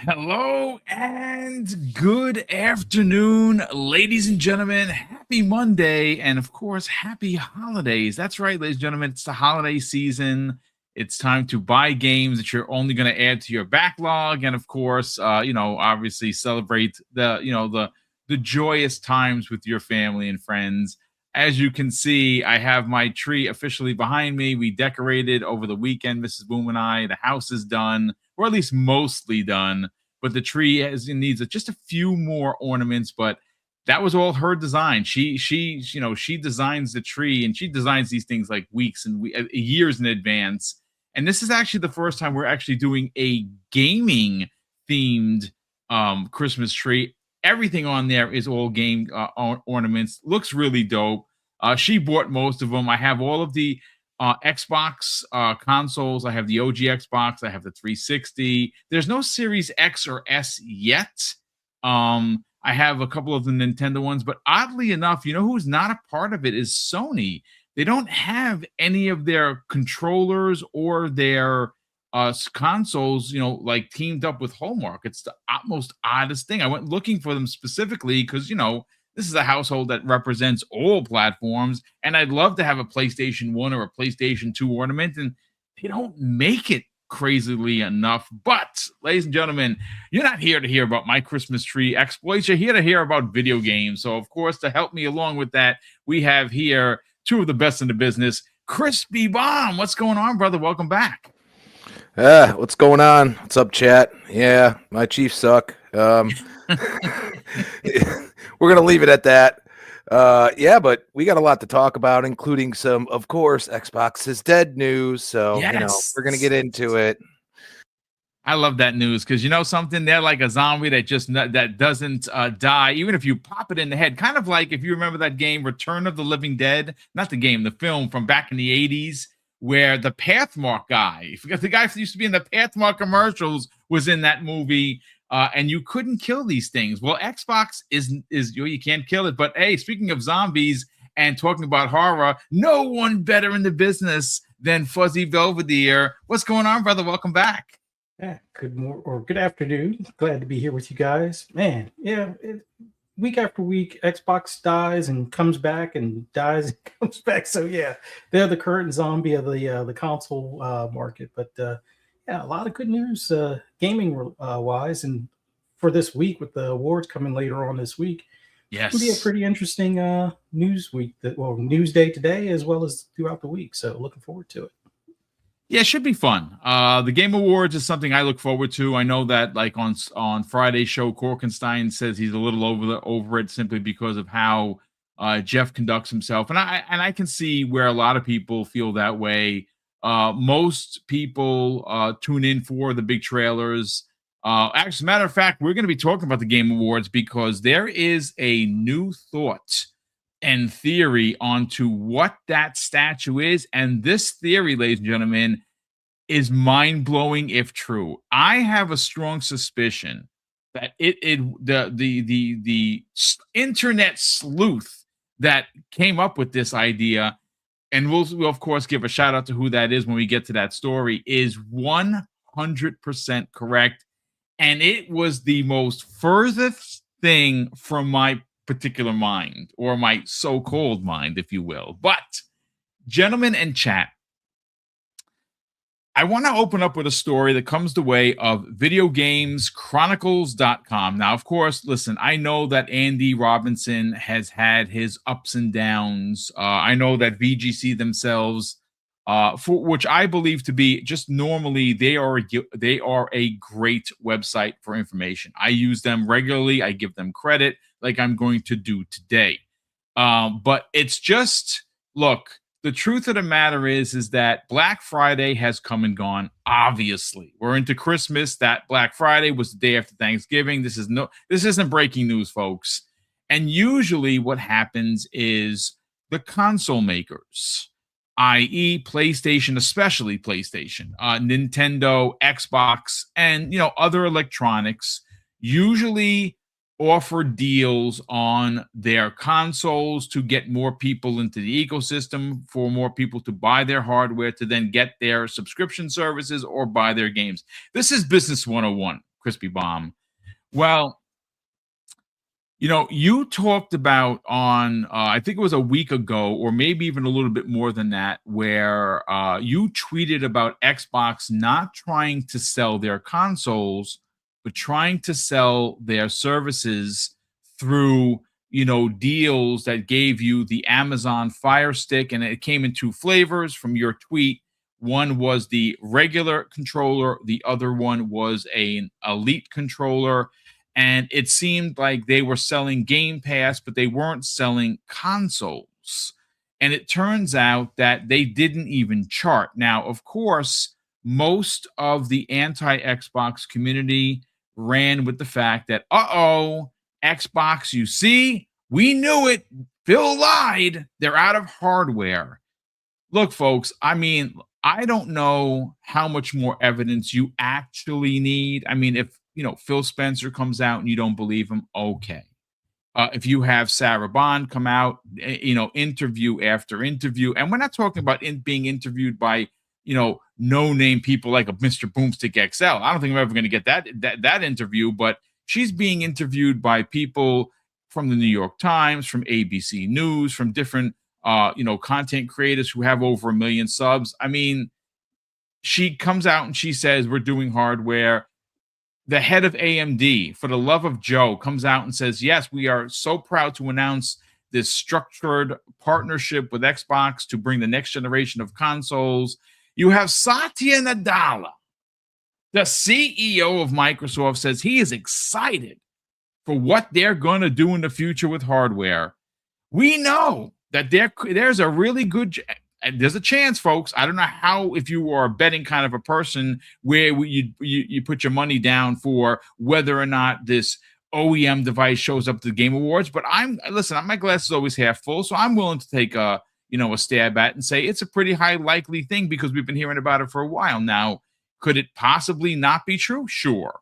Hello and good afternoon, ladies and gentlemen. Happy Monday, and of course, happy holidays. That's right, ladies and gentlemen. It's the holiday season. It's time to buy games that you're only going to add to your backlog, and of course, obviously celebrate the joyous times with your family and friends. As you can see, I have my tree officially behind me. We decorated over the weekend, Mrs. Boom and I. The house is done, or at least mostly done, but the tree needs just a few more ornaments. But that was all her design. She designs the tree, and she designs these things like weeks and years in advance. And this is actually the first time we're actually doing a gaming themed Christmas tree. Everything on there is all game ornaments. Looks really dope. She bought most of them. I have all of the Xbox consoles. I have the OG Xbox. I have the 360. There's no Series X or S yet. I have a couple of the Nintendo ones, but oddly enough, you know who's not a part of it is Sony. They don't have any of their controllers or their consoles, like teamed up with Hallmark. It's the most oddest thing. I went looking for them specifically because, this is a household that represents all platforms, and I'd love to have a PlayStation 1 or a PlayStation 2 ornament, and they don't make it crazily enough. But, ladies and gentlemen, you're not here to hear about my Christmas tree exploits. You're here to hear about video games. So, of course, to help me along with that, we have here two of the best in the business. Crispy Bomb, what's going on, brother? Welcome back. What's going on? What's up, chat? Yeah, my Chiefs suck. We're gonna leave it at that. Yeah, but we got a lot to talk about, including some, of course, Xbox is dead news. So we're gonna get into it. I love that news because you know something, they're like a zombie that doesn't die, even if you pop it in the head. Kind of like if you remember that game, Return of the Living Dead, not the game, the film from back in the 80s, where the Pathmark guy, because the guy who used to be in the Pathmark commercials was in that movie, and you couldn't kill these things. Well, Xbox is you can't kill it. But hey, speaking of zombies and talking about horror, no one better in the business than Fuzzy Belvedere. What's going on, brother? Welcome back. Yeah, good afternoon. Glad to be here with you guys. Man, yeah, week after week, Xbox dies and comes back and dies and comes back. So yeah, they're the current zombie of the console market. But yeah, a lot of good news gaming wise, and for this week with the awards coming later on this week. Yes, it'll be a pretty interesting news week. News day today as well as throughout the week. So looking forward to it. Yeah, it should be fun. The Game Awards is something I look forward to. I know that, like on Friday's show, Korkenstein says he's a little over it simply because of how Jeff conducts himself, and I can see where a lot of people feel that way. Most people tune in for the big trailers. Actually, as a matter of fact, we're going to be talking about the Game Awards because there is a new thought and theory onto what that statue is. And this theory, ladies and gentlemen, is mind-blowing if true. I have a strong suspicion that the internet sleuth that came up with this idea, and we'll of course give a shout out to who that is when we get to that story, is 100% correct. And it was the most furthest thing from my particular mind, or my so-called mind, if you will. But gentlemen and chat, I want to open up with a story that comes the way of videogameschronicles.com. Now, of course, listen, I know that Andy Robinson has had his ups and downs. I know that VGC themselves, for which I believe to be just normally, they are a great website for information. I use them regularly. I give them credit, like I'm going to do today. But it's just, look, the truth of the matter is that Black Friday has come and gone. Obviously, we're into Christmas. That Black Friday was the day after Thanksgiving. This isn't breaking news, folks. And usually what happens is the console makers, i.e. PlayStation, especially PlayStation, Nintendo, Xbox, and other electronics, usually offer deals on their consoles to get more people into the ecosystem, for more people to buy their hardware to then get their subscription services or buy their games. This is business 101. Crispy Bomb. Well, you talked about on, I think it was a week ago, or maybe even a little bit more than that, where you tweeted about Xbox not trying to sell their consoles, but trying to sell their services through, deals that gave you the Amazon Fire Stick, and it came in two flavors from your tweet. One was the regular controller, the other one was an elite controller. And it seemed like they were selling Game Pass, but they weren't selling consoles. And it turns out that they didn't even chart. Now, of course, most of the anti-Xbox community ran with the fact that, Xbox, you see, we knew it. Phil lied. They're out of hardware. Look, folks, I mean, I don't know how much more evidence you actually need. I mean, if Phil Spencer comes out and you don't believe him, okay. If you have Sarah Bond come out, interview after interview, and we're not talking about being interviewed by, no-name people like a Mr. BoomStick XL. I don't think I'm ever going to get that interview, but she's being interviewed by people from the New York Times, from ABC News, from different, content creators who have over 1 million subs. I mean, she comes out and she says, we're doing hardware. The head of AMD, for the love of Joe, comes out and says, yes, we are so proud to announce this structured partnership with Xbox to bring the next generation of consoles. You have Satya Nadella, the CEO of Microsoft, says he is excited for what they're going to do in the future with hardware. We know that there's a really good... And there's a chance, folks. I don't know how, if you are a betting kind of a person, where you put your money down for whether or not this OEM device shows up at the Game Awards. But my glass is always half full, so I'm willing to take a stab at it and say it's a pretty high likely thing because we've been hearing about it for a while now. Could it possibly not be true? Sure.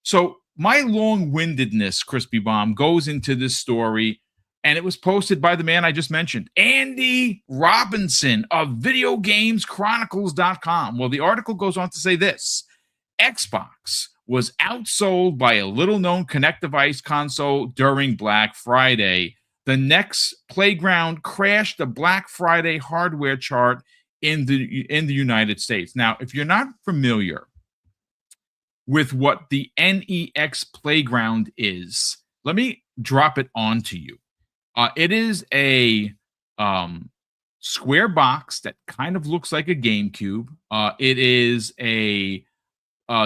So my long-windedness, Crispy Bomb, goes into this story. And it was posted by the man I just mentioned, Andy Robinson of VideoGamesChronicles.com. Well, the article goes on to say this: Xbox was outsold by a little-known Kinect device console during Black Friday. The next Playground crashed the Black Friday hardware chart in the United States. Now, if you're not familiar with what the NEX Playground is, let me drop it onto you. It is a square box that kind of looks like a GameCube. It is a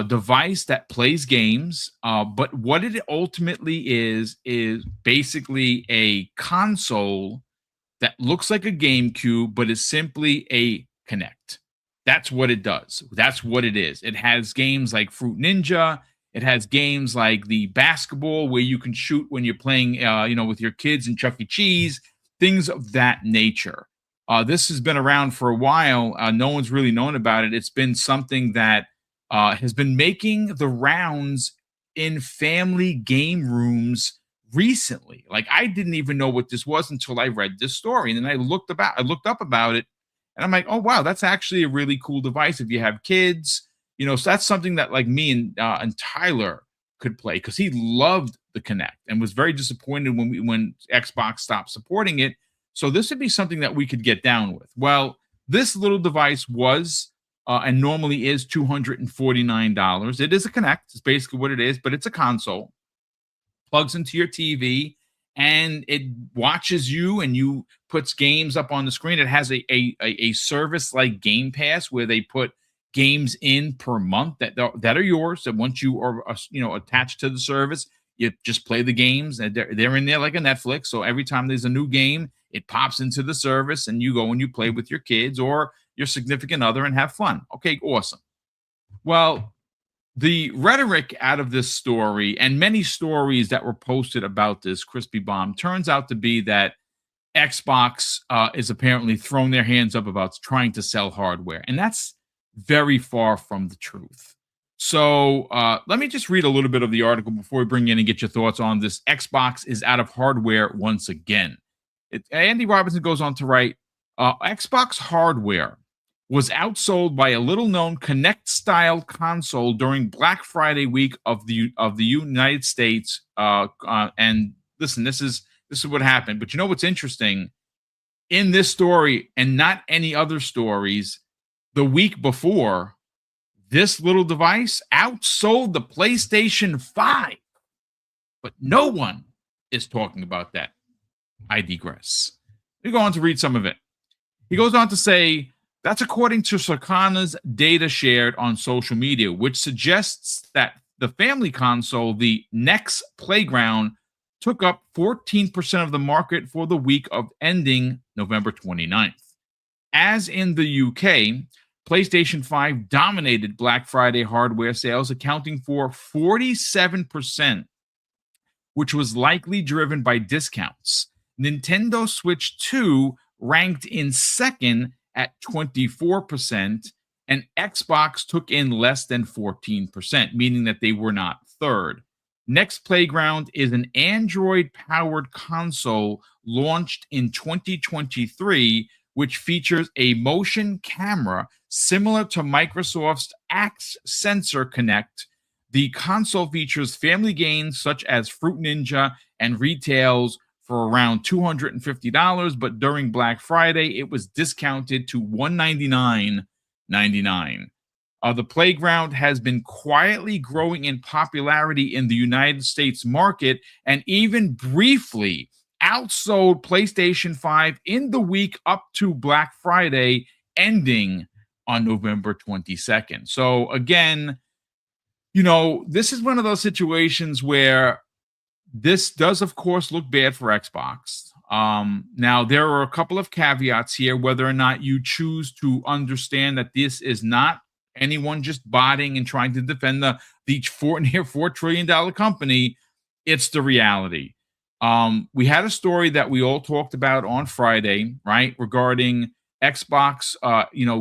device that plays games, but what it ultimately is basically a console that looks like a GameCube, but is simply a Kinect. That's what it does. That's what it is. It has games like Fruit Ninja. It has games like the basketball where you can shoot when you're playing, with your kids in Chuck E. Cheese, things of that nature. This has been around for a while. No one's really known about it. It's been something that has been making the rounds in family game rooms recently. Like, I didn't even know what this was until I read this story. And then I looked up about it, and I'm like, oh, wow, that's actually a really cool device if you have kids. So that's something that like me and Tyler could play, because he loved the Kinect and was very disappointed when Xbox stopped supporting it. So this would be something that we could get down with. Well, this little device was and normally is $249. It is a Kinect. It's basically what it is, but it's a console. Plugs into your TV, and it watches you, and you puts games up on the screen. It has a service like Game Pass where they put games in per month that are yours. So once you are attached to the service, you just play the games, and they're in there like a Netflix. So every time there's a new game, it pops into the service, and you go and you play with your kids or your significant other and have fun. Okay, awesome. Well, the rhetoric out of this story and many stories that were posted about this Crispy Bomb turns out to be that Xbox is apparently throwing their hands up about trying to sell hardware. And that's very far from the truth. So let me just read a little bit of the article before we bring you in and get your thoughts on this. Xbox is out of hardware once again. Andy Robinson goes on to write, Xbox hardware was outsold by a little-known Kinect-style console during Black Friday week of the United States. And listen, this is what happened. But you know what's interesting? In this story, and not any other stories, the week before, this little device outsold the PlayStation 5. But no one is talking about that. I digress. We go on to read some of it. He goes on to say, that's according to Circana's data shared on social media, which suggests that the family console, the Next Playground, took up 14% of the market for the week of ending November 29th. As in the UK, PlayStation 5 dominated Black Friday hardware sales, accounting for 47%, which was likely driven by discounts. Nintendo Switch 2 ranked in second at 24%, and Xbox took in less than 14%, meaning that they were not third. Next Playground is an Android-powered console launched in 2023, which features a motion camera similar to Microsoft's Axe Sensor Connect. The console features family games such as Fruit Ninja and retails for around $250, but during Black Friday, it was discounted to $199.99. The Playground has been quietly growing in popularity in the United States market and even briefly outsold PlayStation 5 in the week up to Black Friday, ending on November 22nd. So again, you know, this is one of those situations where this does, of course, look bad for Xbox. Now, there are a couple of caveats here, whether or not you choose to understand that this is not anyone just botting and trying to defend the near $4 trillion company. It's the reality. We had a story that we all talked about on Friday, right, regarding Xbox,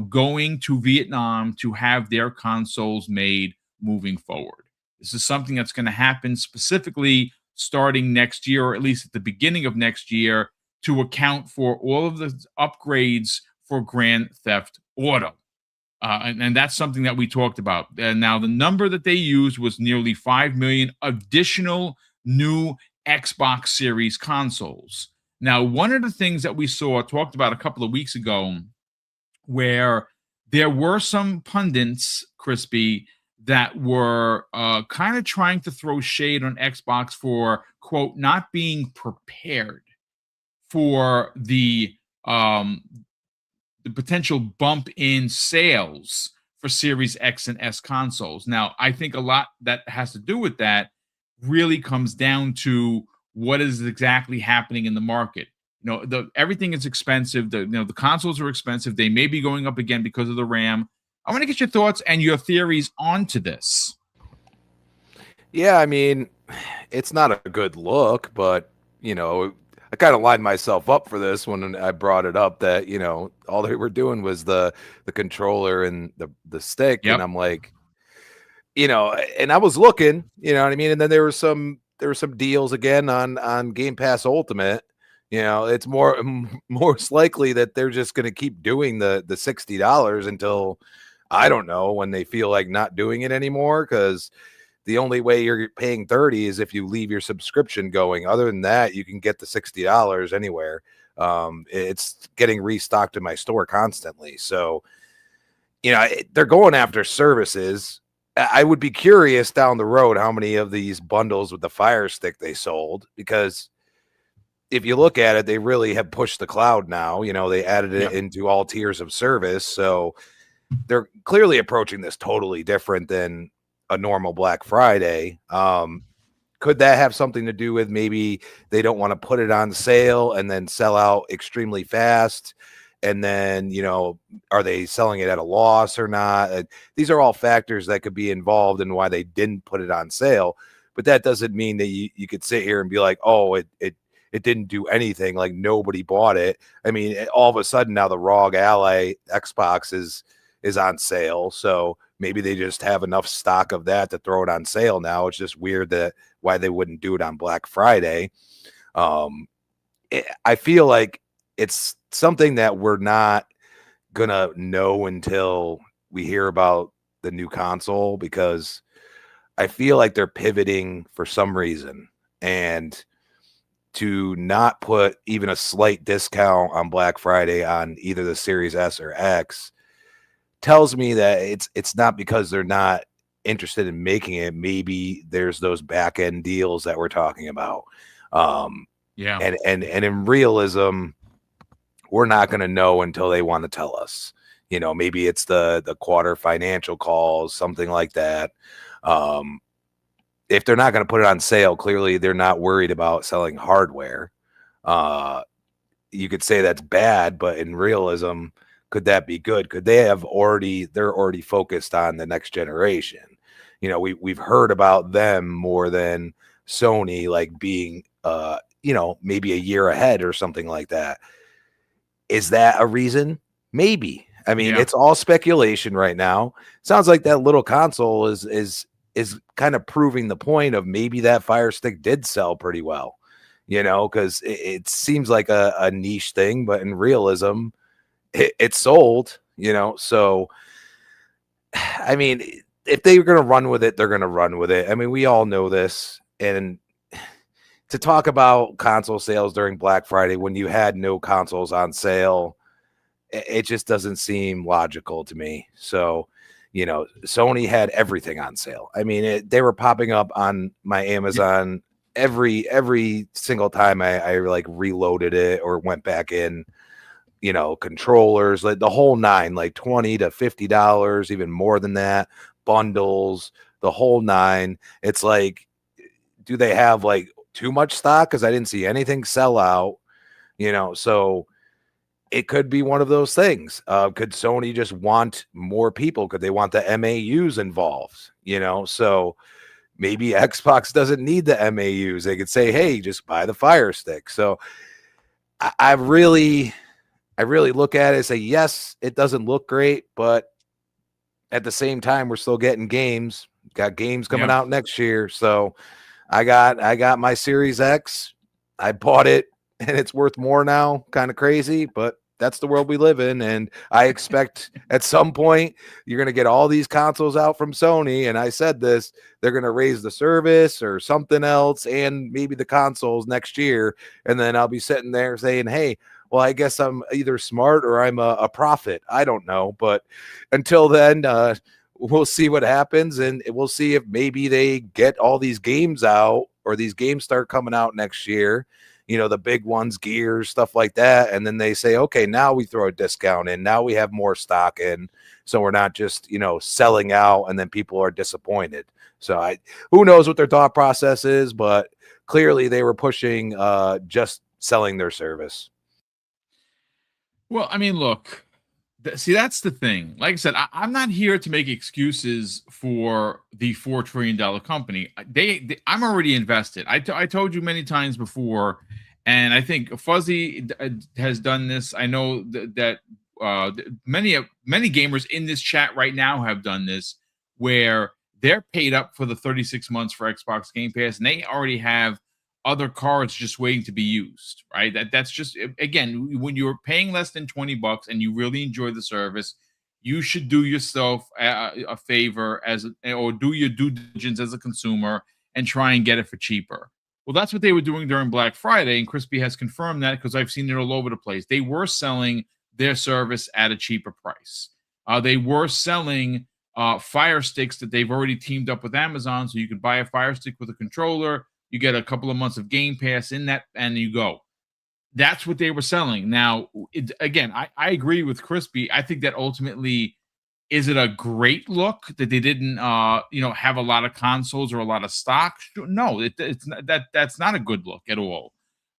going to Vietnam to have their consoles made moving forward. This is something that's going to happen specifically starting next year, or at least at the beginning of next year, to account for all of the upgrades for Grand Theft Auto. And that's something that we talked about. Now, the number that they used was nearly 5 million additional new Xbox Series consoles. Now, one of the things that we talked about a couple of weeks ago, where there were some pundits, Crispy, that were kind of trying to throw shade on Xbox for, quote, not being prepared for the potential bump in sales for Series X and S consoles. Now, I think a lot that has to do with that really comes down to what is exactly happening in the market. You know, everything is expensive. The consoles are expensive. They may be going up again because of the RAM. I want to get your thoughts and your theories onto this. Yeah, I mean, it's not a good look, but, you know, I kind of lined myself up for this when I brought it up that, you know, all they were doing was the controller and the stick. Yep. And I'm like, you know, and I was looking, you know what I mean? And then there were some deals again on Game Pass Ultimate. You know, it's most likely that they're just going to keep doing the $60 until, I don't know, when they feel like not doing it anymore, because the only way you're paying $30 is if you leave your subscription going. Other than that, you can get the $60 anywhere. It's getting restocked in my store constantly. So, you know, they're going after services. I would be curious down the road how many of these bundles with the Fire Stick they sold, because if you look at it, they really have pushed the cloud now. You know, they added it into all tiers of service. So they're clearly approaching this totally different than a normal Black Friday. Could that have something to do with maybe they don't want to put it on sale and then sell out extremely fast? And then, you know, are they selling it at a loss or not? These are all factors that could be involved in why they didn't put it on sale. But that doesn't mean that you could sit here and be like, oh, it didn't do anything, like nobody bought it. I mean, all of a sudden now the ROG Ally Xbox is on sale. So maybe they just have enough stock of that to throw it on sale now. It's just weird that why they wouldn't do it on Black Friday. I feel like it's something that we're not gonna know until we hear about the new console, because I feel like they're pivoting for some reason, and to not put even a slight discount on Black Friday on either the Series S or X tells me that it's not because they're not interested in making it. Maybe there's those back end deals that we're talking about. Yeah. And in realism, we're not going to know until they want to tell us. You know, maybe it's the quarter financial calls, something like that. If they're not going to put it on sale, clearly they're not worried about selling hardware. You could say that's bad, but in realism, could that be good? Could they're already focused on the next generation? You know, we've heard about them more than Sony, like being, you know, maybe a year ahead or something like that. Is that a reason? Maybe. I mean, Yeah. it's all speculation right now. Sounds like that little console is kind of proving the point of maybe that Fire Stick did sell pretty well, you know, because it seems like a niche thing, but in realism, it sold, you know. So, I mean, if they were going to run with it, they're going to run with it. I mean, we all know this. And to talk about console sales during Black Friday when you had no consoles on sale, it just doesn't seem logical to me. So, you know, Sony had everything on sale. I mean, they were popping up on my Amazon every single time I like reloaded it or went back in. You know, controllers, like the whole nine, like $20 to $50, even more than that, bundles, the whole nine. It's like, do they have like too much stock? Because I didn't see anything sell out, you know. So it could be one of those things. Could Sony just want more people? Could they want the MAUs involved? You know, so maybe Xbox doesn't need the MAUs. They could say, hey, just buy the Fire Stick. So I really look at it and say, yes, it doesn't look great, but at the same time, we're still getting games. Got games coming out next year. So I got my Series X. I bought it and it's worth more now. Kind of crazy, but that's the world we live in. And I expect at some point you're going to get all these consoles out from Sony. And I said this, they're going to raise the service or something else, and maybe the consoles next year. And then I'll be sitting there saying, hey, well, I guess I'm either smart or I'm a prophet. I don't know. But until then, we'll see what happens, and we'll see if maybe they get all these games out, or these games start coming out next year, you know, the big ones, Gears, stuff like that. And then they say, okay, now we throw a discount in. Now we have more stock in. So we're not just, you know, selling out and then people are disappointed. So who knows what their thought process is, but clearly they were pushing just selling their service. Well, I mean, look, see, that's the thing. Like I said, I'm not here to make excuses for the $4 trillion company. I'm already invested. I told you many times before, and I think Fuzzy has done this. I know that many gamers in this chat right now have done this, where they're paid up for the 36 months for Xbox Game Pass, and they already have other cards just waiting to be used, right? That's just, again, when you're paying less than $20 and you really enjoy the service, you should do yourself a favor or do your due diligence as a consumer and try and get it for cheaper. Well, that's what they were doing during Black Friday, and Crispy has confirmed that because I've seen it all over the place. They were selling their service at a cheaper price. They were selling Fire Sticks that they've already teamed up with Amazon, so you could buy a Fire Stick with a controller. You get a couple of months of Game Pass in that, and you go. That's what they were selling. Now, again, I agree with Crispy. I think that ultimately, is it a great look that they didn't, have a lot of consoles or a lot of stock? No, it's not, that's not a good look at all.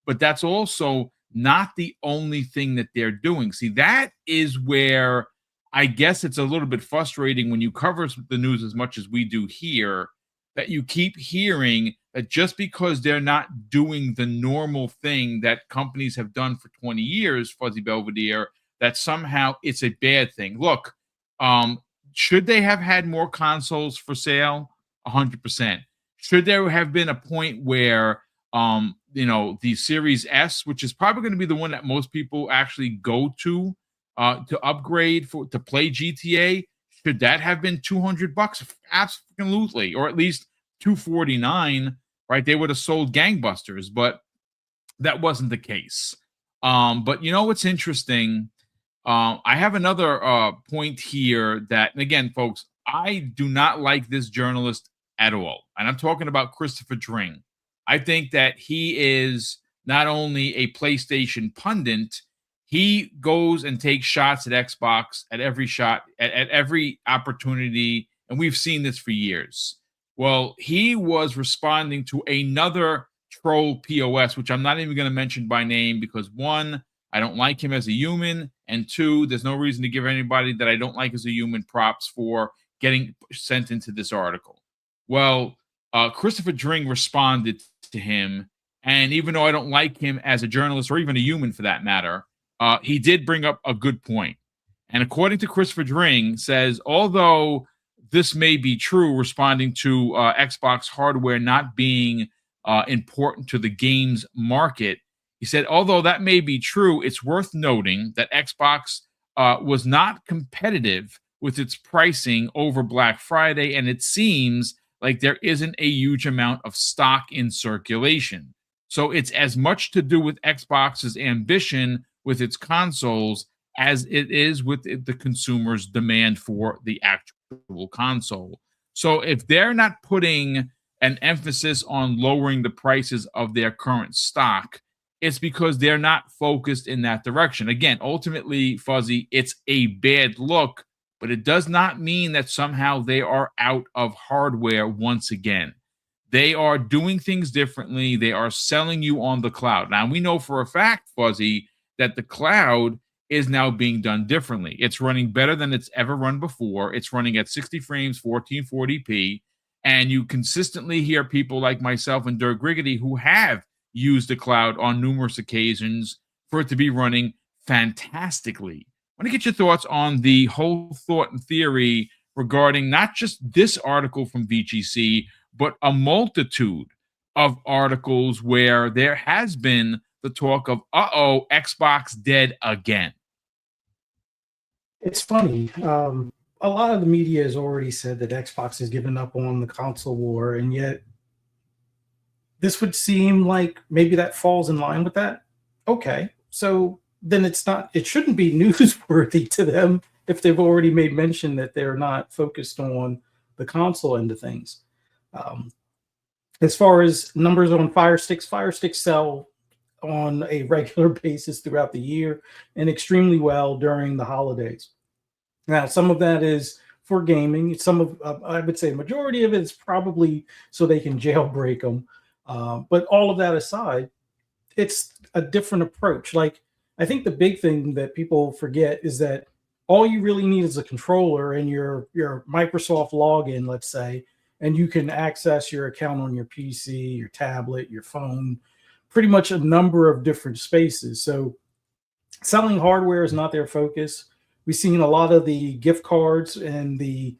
But that's also not the only thing that they're doing. See, that is where I guess it's a little bit frustrating when you cover the news as much as we do here, that you keep hearing that just because they're not doing the normal thing that companies have done for 20 years, Fuzzy Belvedere, that somehow it's a bad thing. Look, should they have had more consoles for sale? 100%. Should there have been a point where, the Series S, which is probably going to be the one that most people actually go to, to upgrade to play GTA. Should that have been $200? Absolutely, or at least $249. Right? They would have sold gangbusters, but that wasn't the case. But you know what's interesting? I have another point here that, and again, folks, I do not like this journalist at all. And I'm talking about Christopher Dring. I think that he is not only a PlayStation pundit, he goes and takes shots at Xbox at every shot, at every opportunity. And we've seen this for years. Well, he was responding to another troll POS, which I'm not even going to mention by name because one, I don't like him as a human, and two, there's no reason to give anybody that I don't like as a human props for getting sent into this article. Well, Christopher Dring responded to him, and even though I don't like him as a journalist or even a human for that matter, he did bring up a good point. And according to Christopher Dring, says, although this may be true, responding to Xbox hardware not being important to the games market, he said, although that may be true, it's worth noting that Xbox was not competitive with its pricing over Black Friday, and it seems like there isn't a huge amount of stock in circulation. So it's as much to do with Xbox's ambition with its consoles as it is with the consumer's demand for the actual console. So if they're not putting an emphasis on lowering the prices of their current stock, it's because they're not focused in that direction. Again, ultimately, Fuzzy, it's a bad look, but it does not mean that somehow they are out of hardware once again. They are doing things differently. They are selling you on the cloud. Now, we know for a fact, Fuzzy, that the cloud is now being done differently. It's running better than it's ever run before. It's running at 60 frames, 1440p, and you consistently hear people like myself and Dirk Griggity who have used the cloud on numerous occasions for it to be running fantastically. I want to get your thoughts on the whole thought and theory regarding not just this article from VGC, but a multitude of articles where there has been the talk of, Xbox dead again. It's funny. A lot of the media has already said that Xbox has given up on the console war, and yet this would seem like maybe that falls in line with that. Okay, so then it shouldn't be newsworthy to them if they've already made mention that they're not focused on the console end of things. As far as numbers on Fire Sticks sell on a regular basis throughout the year and extremely well during the holidays. Now, some of that is for gaming. Some of, I would say, majority of it is probably so they can jailbreak them. But all of that aside, it's a different approach. Like, I think the big thing that people forget is that all you really need is a controller and your Microsoft login, let's say, and you can access your account on your PC, your tablet, your phone, pretty much a number of different spaces. So selling hardware is not their focus. We've seen a lot of the gift cards and the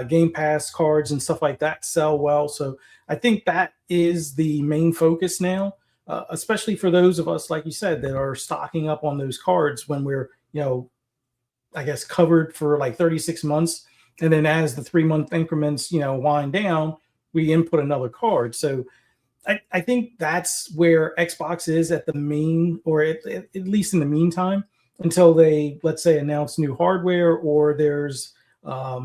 Game Pass cards and stuff like that sell well. So I think that is the main focus now, especially for those of us, like you said, that are stocking up on those cards when we're, I guess, covered for like 36 months. And then as the 3-month increments, wind down, we input another card. So I think that's where Xbox is at the main, or at least in the meantime, until they, let's say, announce new hardware or there's a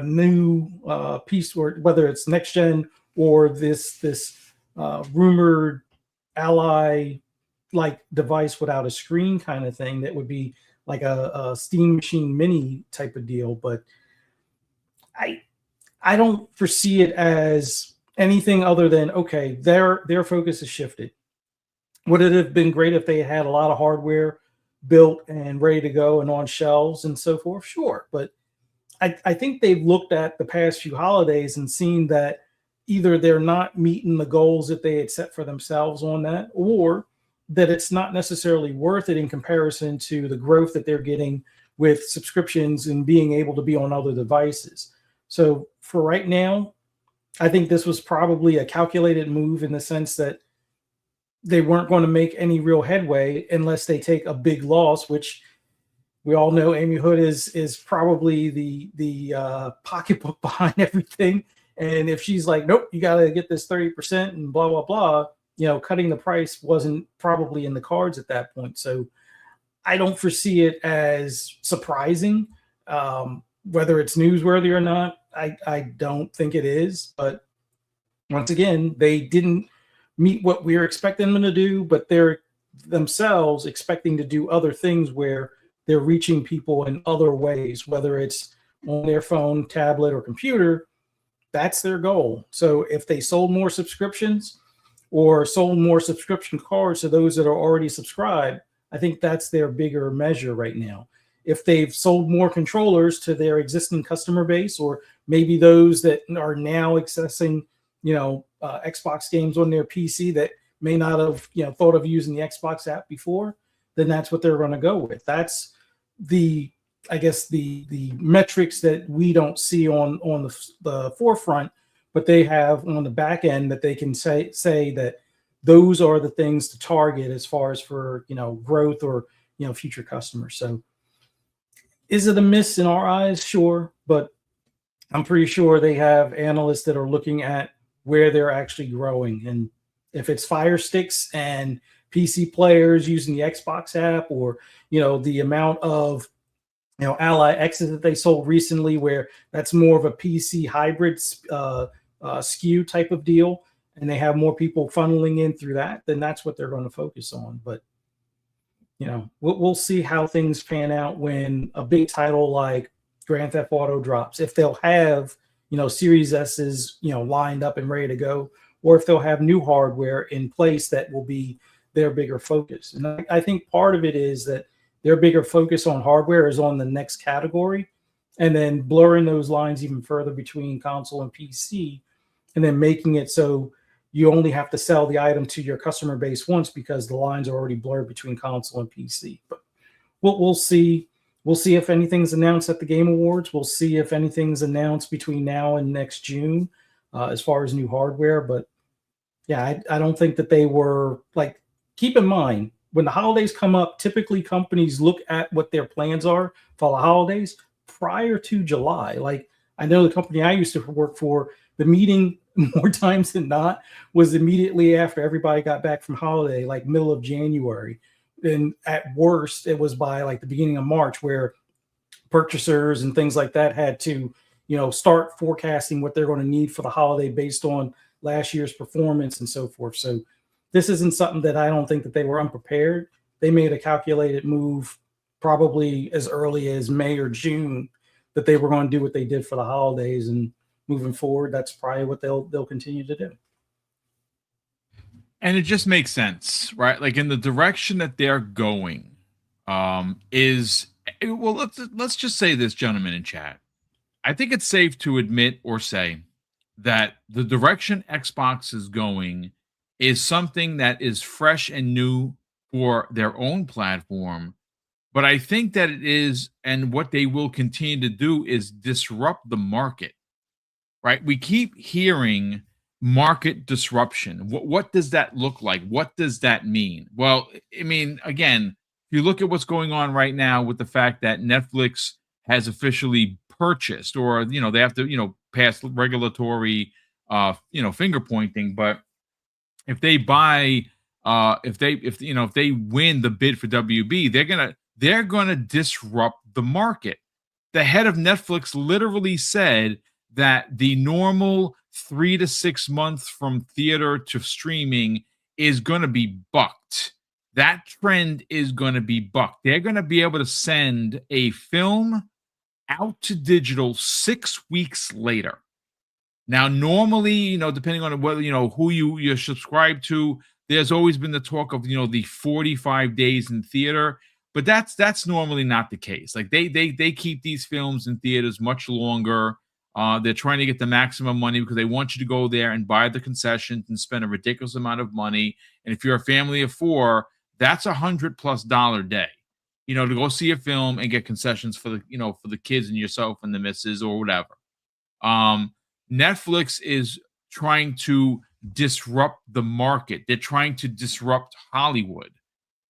new piece, or whether it's next gen or this rumored Ally like device without a screen kind of thing that would be like a Steam Machine Mini type of deal. But I don't foresee it as anything other than, okay, their focus is shifted. Would it have been great if they had a lot of hardware built and ready to go and on shelves and so forth? Sure. But I think they've looked at the past few holidays and seen that either they're not meeting the goals that they had set for themselves on that, or that it's not necessarily worth it in comparison to the growth that they're getting with subscriptions and being able to be on other devices. So for right now, I think this was probably a calculated move in the sense that they weren't going to make any real headway unless they take a big loss, which we all know Amy Hood is probably the pocketbook behind everything. And if she's like, nope, you got to get this 30% and blah, blah, blah, cutting the price wasn't probably in the cards at that point. So I don't foresee it as surprising. Whether it's newsworthy or not, I don't think it is. But once again, they didn't meet what we were expecting them to do, but they're themselves expecting to do other things where they're reaching people in other ways, whether it's on their phone, tablet, or computer. That's their goal. So if they sold more subscriptions or sold more subscription cards to those that are already subscribed, I think that's their bigger measure right now. If they've sold more controllers to their existing customer base, or maybe those that are now accessing, Xbox games on their PC that may not have, thought of using the Xbox app before, then that's what they're going to go with. That's the metrics that we don't see on the forefront, but they have on the back end that they can say that those are the things to target as far as for growth or future customers. So is it a miss in our eyes? Sure, but I'm pretty sure they have analysts that are looking at where they're actually growing, and if it's Fire Sticks and PC players using the Xbox app, or the amount of Ally X's that they sold recently, where that's more of a PC hybrid SKU type of deal, and they have more people funneling in through that, then that's what they're going to focus on. But we'll see how things pan out when a big title like Grand Theft Auto drops. If they'll have Series S's lined up and ready to go, or if they'll have new hardware in place that will be their bigger focus. And I think part of it is that their bigger focus on hardware is on the next category, and then blurring those lines even further between console and PC, and then making it so you only have to sell the item to your customer base once because the lines are already blurred between console and PC. But we'll see. We'll see if anything's announced at the Game Awards. We'll see if anything's announced between now and next June as far as new hardware. But yeah, I don't think that they were like, keep in mind, when the holidays come up, typically companies look at what their plans are for the holidays prior to July. Like, I know the company I used to work for, the meeting more times than not was immediately after everybody got back from holiday, like middle of January. And at worst, it was by like the beginning of March, where purchasers and things like that had to, start forecasting what they're going to need for the holiday based on last year's performance and so forth. So this isn't something that I don't think that they were unprepared. They made a calculated move probably as early as May or June that they were going to do what they did for the holidays, and moving forward, that's probably what they'll continue to do. And it just makes sense, right? Like, in the direction that they're going, let's just say this, gentlemen in chat. I think it's safe to admit or say that the direction Xbox is going is something that is fresh and new for their own platform. But I think that it is, and what they will continue to do is disrupt the market, right? We keep hearing market disruption. What does that look like? What does that mean? Well, I mean, again, if you look at what's going on right now with the fact that Netflix has officially purchased, or, they have to, pass regulatory, finger pointing, but if they buy, if they win the bid for WB, they're gonna disrupt the market. The head of Netflix literally said that the normal 3 to 6 months from theater to streaming is going to be bucked. That trend is going to be bucked. They're going to be able to send a film out to digital 6 weeks later. Now, normally, depending on whether, who you're subscribed to, there's always been the talk of, the 45 days in theater, but that's normally not the case. Like, they keep these films in theaters much longer. They're trying to get the maximum money because they want you to go there and buy the concessions and spend a ridiculous amount of money. And if you're a family of 4, that's $100+ day, to go see a film and get concessions for the kids and yourself and the missus or whatever. Netflix is trying to disrupt the market. They're trying to disrupt Hollywood.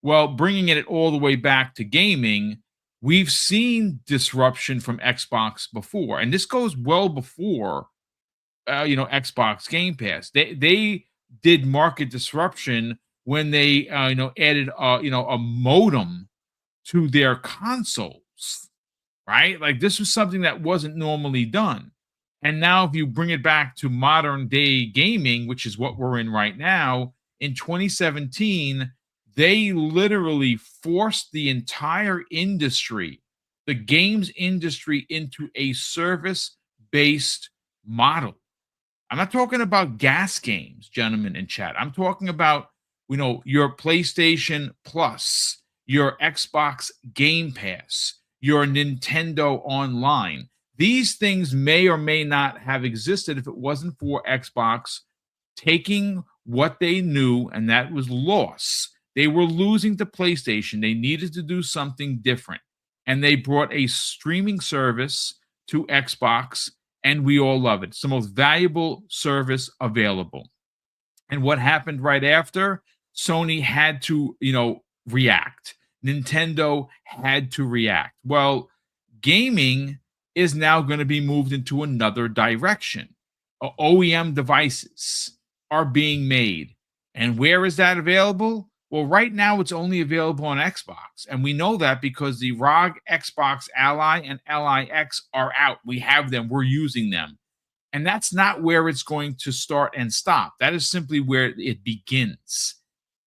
Well, bringing it all the way back to gaming, we've seen disruption from Xbox before, and this goes well before Xbox Game Pass. They did market disruption when they added a modem to their consoles, right? Like this was something that wasn't normally done. And now if you bring it back to modern day gaming, which is what we're in right now, in 2017, they literally forced the entire industry, the games industry, into a service based model. I'm not talking about gas games, gentlemen in chat. I'm talking about, your PlayStation Plus, your Xbox Game Pass, your Nintendo Online. These things may or may not have existed if it wasn't for Xbox taking what they knew, and that was loss. They were losing to PlayStation. They needed to do something different. And they brought a streaming service to Xbox, and we all love it. It's the most valuable service available. And what happened right after? Sony had to, react. Nintendo had to react. Well, gaming is now going to be moved into another direction. OEM devices are being made. And where is that available? Well, right now it's only available on Xbox. And we know that because the ROG Xbox Ally and Ally X are out. We have them. We're using them. And that's not where it's going to start and stop. That is simply where it begins.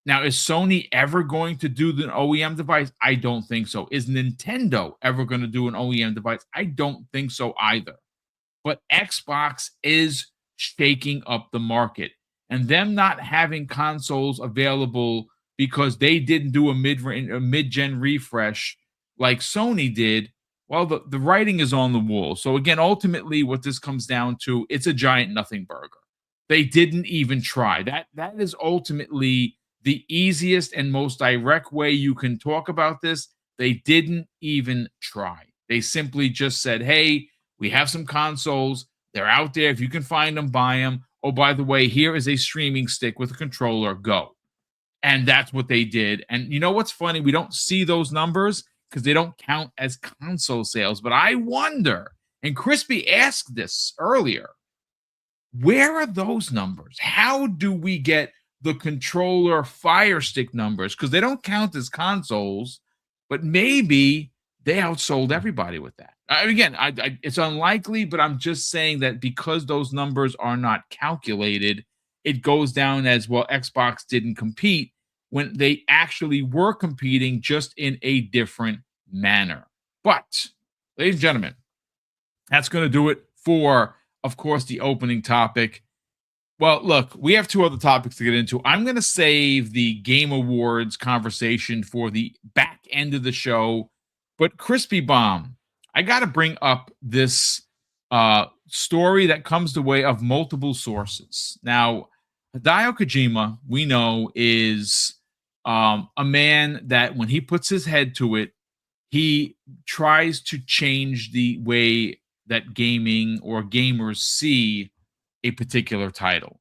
Now, is Sony ever going to do the OEM device? I don't think so. Is Nintendo ever going to do an OEM device? I don't think so either. But Xbox is shaking up the market. And them not having consoles available because they didn't do a mid-gen refresh like Sony did, well, the writing is on the wall. So again, ultimately, what this comes down to, it's a giant nothing burger. They didn't even try. That is ultimately the easiest and most direct way you can talk about this. They didn't even try. They simply just said, hey, we have some consoles. They're out there. If you can find them, buy them. Oh, by the way, here is a streaming stick with a controller. Go. And that's what they did. And you know what's funny? We don't see those numbers because they don't count as console sales. But I wonder, and Crispy asked this earlier, where are those numbers? How do we get the controller Fire Stick numbers? Because they don't count as consoles, but maybe they outsold everybody with that. Again, it's unlikely, but I'm just saying that because those numbers are not calculated, it goes down as, well, Xbox didn't compete when they actually were competing, just in a different manner. But, ladies and gentlemen, that's going to do it for, of course, the opening topic. Well, look, we have two other topics to get into. I'm going to save the Game Awards conversation for the back end of the show. But Crispy Bomb, I got to bring up this story that comes the way of multiple sources. Now, Hideo Kojima, we know, is a man that when he puts his head to it, he tries to change the way that gaming or gamers see a particular title.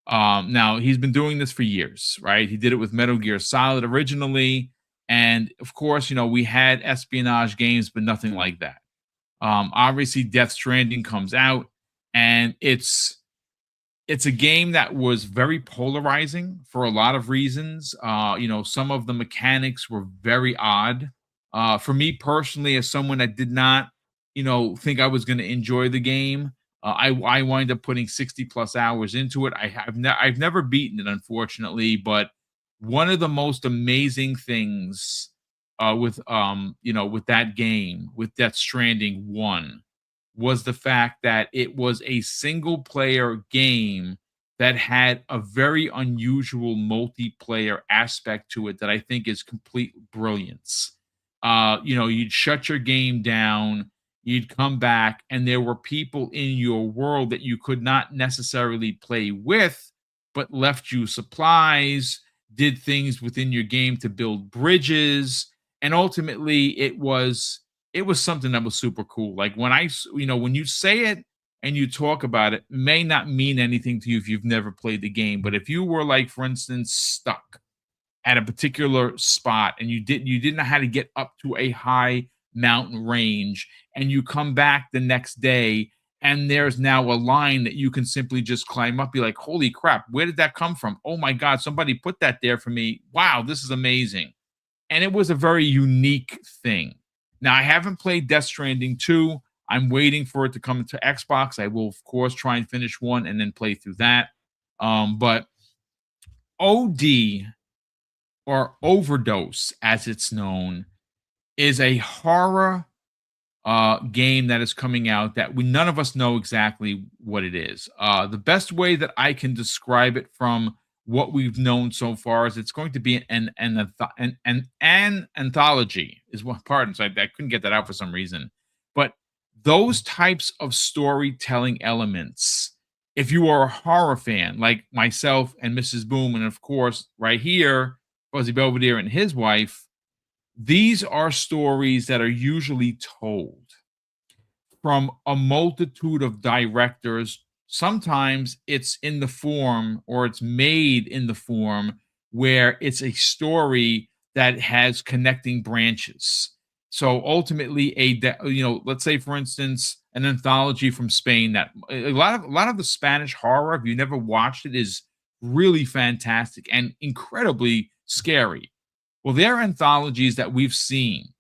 Now, he's been doing this for years, right? He did it with Metal Gear Solid originally. And of course, we had espionage games, but nothing like that. Obviously, Death Stranding comes out, and it's a game that was very polarizing for a lot of reasons. Some of the mechanics were very odd. For me personally, as someone that did not, think I was going to enjoy the game, I wind up putting 60 plus hours into it. I've never beaten it, unfortunately, but one of the most amazing things with that game, with Death Stranding 1, was the fact that it was a single player game that had a very unusual multiplayer aspect to it that I think is complete brilliance. You'd shut your game down, you'd come back, and there were people in your world that you could not necessarily play with, but left you supplies, did things within your game to build bridges, and ultimately it was something that was super cool. Like when you say it and you talk about it, may not mean anything to you if you've never played the game, but if you were, like, for instance, stuck at a particular spot and you didn't know how to get up to a high mountain range, and you come back the next day and there's now a line that you can simply just climb up. Be like, holy crap, where did that come from? Oh my God, somebody put that there for me. Wow, this is amazing. And it was a very unique thing. Now, I haven't played Death Stranding 2. I'm waiting for it to come to Xbox. I will, of course, try and finish 1 and then play through that. But OD, or Overdose, as it's known, is a horror game that is coming out that none of us know exactly what it is. The best way that I can describe it from what we've known so far is it's going to be an anthology. Is what? Pardon, so I couldn't get that out for some reason. But those types of storytelling elements, if you are a horror fan like myself and Mrs. Boom, and of course right here, Fuzzy Belvedere and his wife, these are stories that are usually told from a multitude of directors. Sometimes it's in the form, or it's made in the form, where it's a story that has connecting branches. So ultimately, let's say, for instance, an anthology from Spain. That a lot of the Spanish horror, if you never watched it, is really fantastic and incredibly scary. Well, there are anthologies that we've seen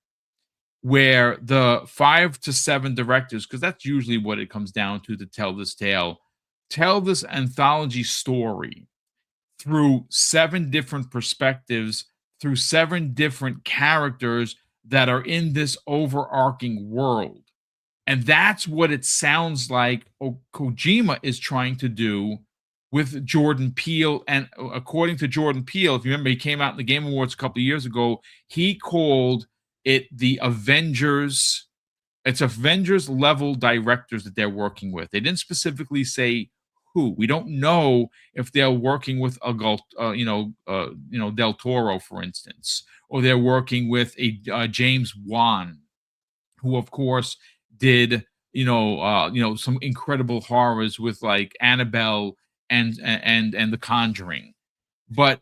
where the 5 to 7 directors, because that's usually what it comes down to tell this tale, tell this anthology story through 7 different perspectives, through 7 different characters that are in this overarching world. And that's what it sounds like Kojima is trying to do with Jordan Peele. And according to Jordan Peele, if you remember, he came out in the Game Awards a couple of years ago. He called it the Avengers. It's Avengers level directors that they're working with. They didn't specifically say who. We don't know if they're working with Del Toro, for instance, or they're working with a James Wan, who of course did some incredible horrors with like Annabelle and The Conjuring. But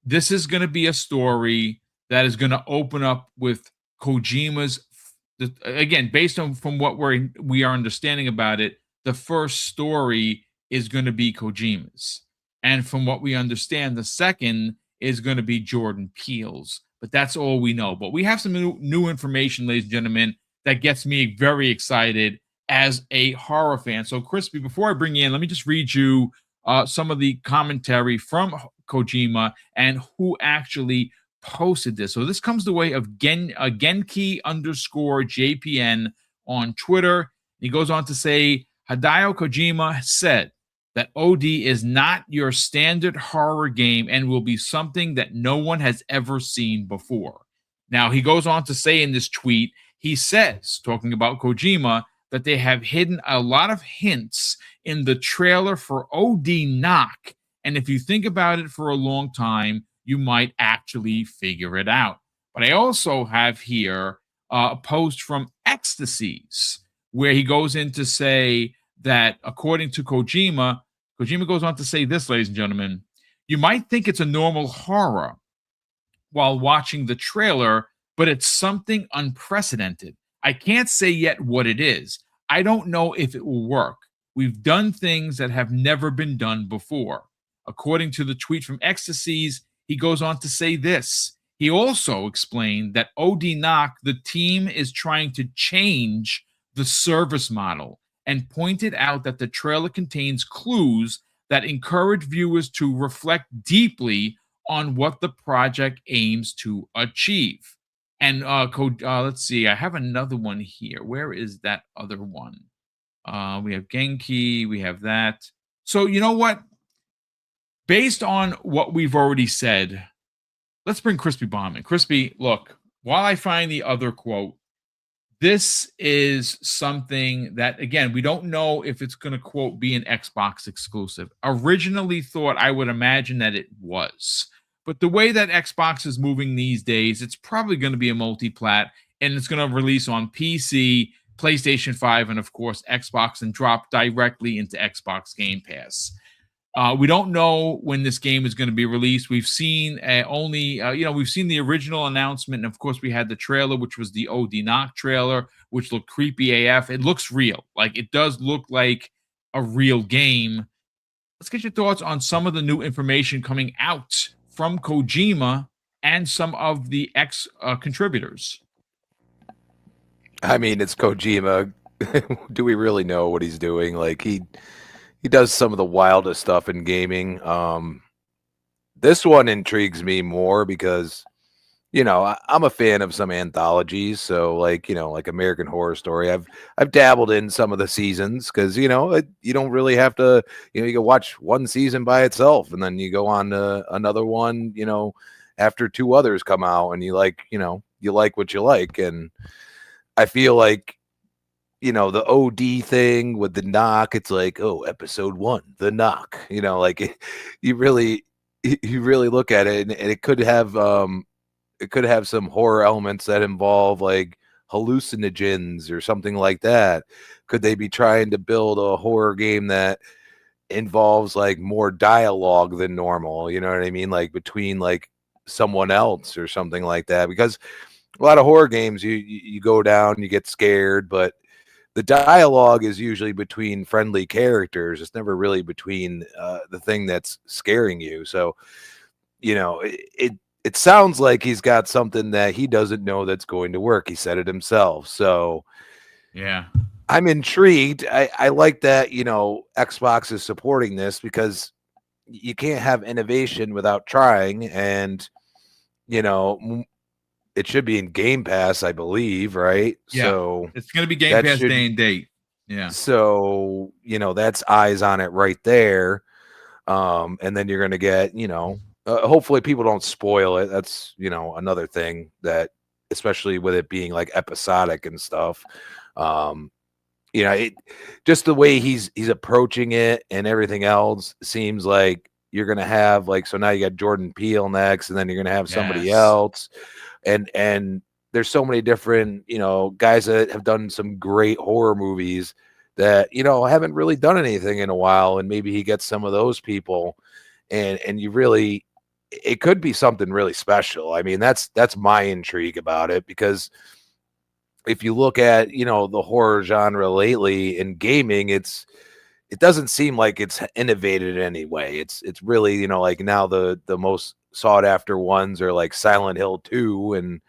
this is going to be a story that is going to open up with Kojima's, again, based on from what we are understanding about it, the first story is going to be Kojima's, and from what we understand, the second is going to be Jordan Peele's. But that's all we know. But we have some new information, ladies and gentlemen, that gets me very excited as a horror fan. So, Crispy, before I bring you in, let me just read you some of the commentary from Kojima and who actually posted this. So this comes the way of Genki_JPN on Twitter. He goes on to say, Hideo Kojima said that OD is not your standard horror game and will be something that no one has ever seen before. Now, he goes on to say in this tweet, he says, talking about Kojima, that they have hidden a lot of hints in the trailer for OD Knock. And if you think about it for a long time, you might actually figure it out. But I also have here a post from Ecstasies, where he goes in to say that according to Kojima goes on to say this, ladies and gentlemen, you might think it's a normal horror while watching the trailer, but it's something unprecedented. I can't say yet what it is. I don't know if it will work. We've done things that have never been done before. According to the tweet from Ecstasies, he goes on to say this. He also explained that OD Knock, the team is trying to change the service model, and pointed out that the trailer contains clues that encourage viewers to reflect deeply on what the project aims to achieve. And let's see, I have another one here. Where is that other one? We have Genki, we have that. So you know what? Based on what we've already said, let's bring Crispy Bomb in. Crispy, look, while I find the other quote, this is something that, again, we don't know if it's going to, quote, be an Xbox exclusive. Originally thought, I would imagine that it was. But the way that Xbox is moving these days, it's probably going to be a multi-plat, and it's going to release on PC, PlayStation 5, and, of course, Xbox, and drop directly into Xbox Game Pass. We don't know when this game is going to be released. We've seen we've seen the original announcement, and of course, we had the trailer, which was the OD Knock trailer, which looked creepy AF. It looks real, like it does look like a real game. Let's get your thoughts on some of the new information coming out from Kojima and some of the ex contributors. I mean, it's Kojima. Do we really know what he's doing? Like he does some of the wildest stuff in gaming. This one intrigues me more because, I'm a fan of some anthologies. So like, like American Horror Story, I've dabbled in some of the seasons because, you don't really have to, you can watch one season by itself and then you go on to another one, after two others come out and you like what you like. And I feel like, the OD thing with the knock, it's like, oh, episode 1, the knock, like you really look at it and it could have some horror elements that involve like hallucinogens or something like that. Could they be trying to build a horror game that involves like more dialogue than normal? You know what I mean? Like between like someone else or something like that, because a lot of horror games, you go down, you get scared, but the dialogue is usually between friendly characters. It's never really between the thing that's scaring you. So, it sounds like he's got something that he doesn't know that's going to work. He said it himself. So, yeah, I'm intrigued. I like that, Xbox is supporting this because you can't have innovation without trying. And, it should be in Game Pass, I believe, right? yeah. So It's going to be Game Pass day and date. Yeah. So, that's eyes on it right there. And then you're going to get, hopefully people don't spoil it. That's, another thing that, especially with it being like episodic and stuff. Just the way he's approaching it and everything else seems like you're going to have like, so now you got Jordan Peele next, and then you're going to have somebody else. And there's so many different, guys that have done some great horror movies that, haven't really done anything in a while. And maybe he gets some of those people and it could be something really special. I mean, that's my intrigue about it, because if you look at, the horror genre lately in gaming, it doesn't seem like it's innovated in any way. It's really, like now the most sought after ones are like Silent Hill 2 and,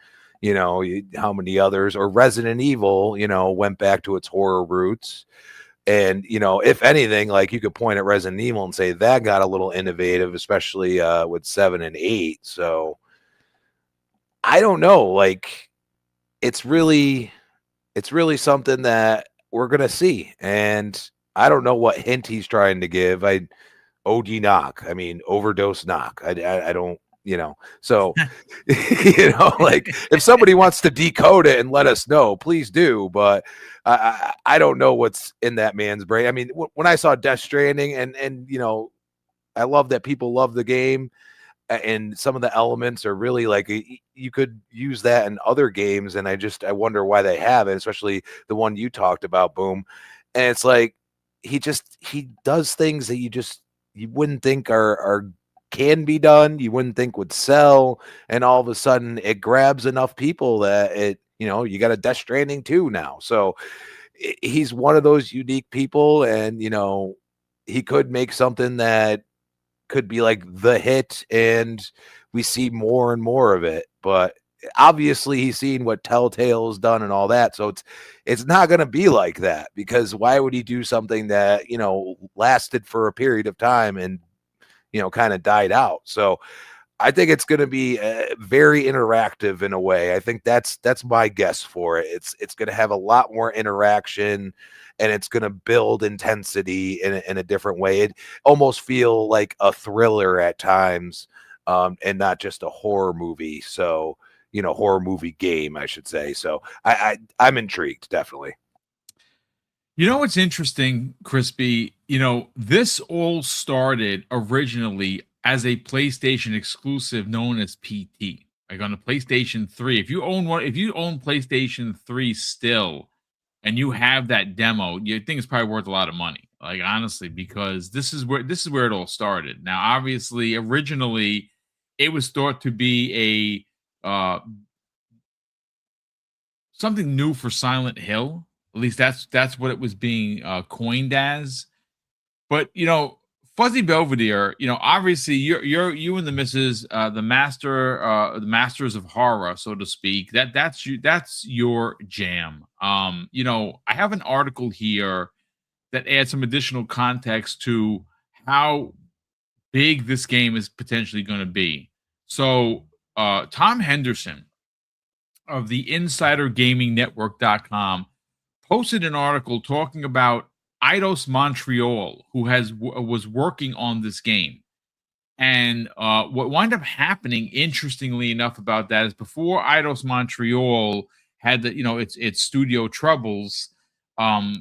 how many others, or Resident Evil, went back to its horror roots. And, if anything, like you could point at Resident Evil and say that got a little innovative, especially with 7 and 8. So I don't know, like it's really something that we're going to see. And I don't know what hint he's trying to give. OD knock. I mean, overdose knock. I don't, so, like if somebody wants to decode it and let us know, please do. But I don't know what's in that man's brain. I mean, when I saw Death Stranding and, I love that people love the game and some of the elements are really like, you could use that in other games. And I wonder why they haven't, especially the one you talked about, Boom. And it's like, he does things that you wouldn't think are can be done, you wouldn't think would sell, and all of a sudden it grabs enough people that you got a Death Stranding 2 now. So he's one of those unique people, and he could make something that could be like the hit, and we see more and more of it. But obviously he's seen what Telltale's done and all that, so it's not going to be like that, because why would he do something that lasted for a period of time and kind of died out? So I think it's going to be very interactive in a way. I think that's my guess for it. It's going to have a lot more interaction, and it's going to build intensity in a different way. It almost feel like a thriller at times, and not just a horror movie. So horror movie game, I should say. So I'm intrigued, definitely. What's interesting, Crispy? This all started originally as a PlayStation exclusive known as PT. Like on the PlayStation 3. If you own PlayStation 3 still, and you have that demo, you think it's probably worth a lot of money. Like honestly, because this is where it all started. Now, obviously, originally it was thought to be a something new for Silent Hill. At least that's what it was being coined as. But Fuzzy Belvedere, obviously you and the missus, the masters of horror, so to speak. That's your jam. I have an article here that adds some additional context to how big this game is potentially going to be. So Tom Henderson of the InsiderGamingNetwork.com posted an article talking about Eidos Montreal, who was working on this game. And what wound up happening, interestingly enough, about that is before Eidos Montreal had its studio troubles,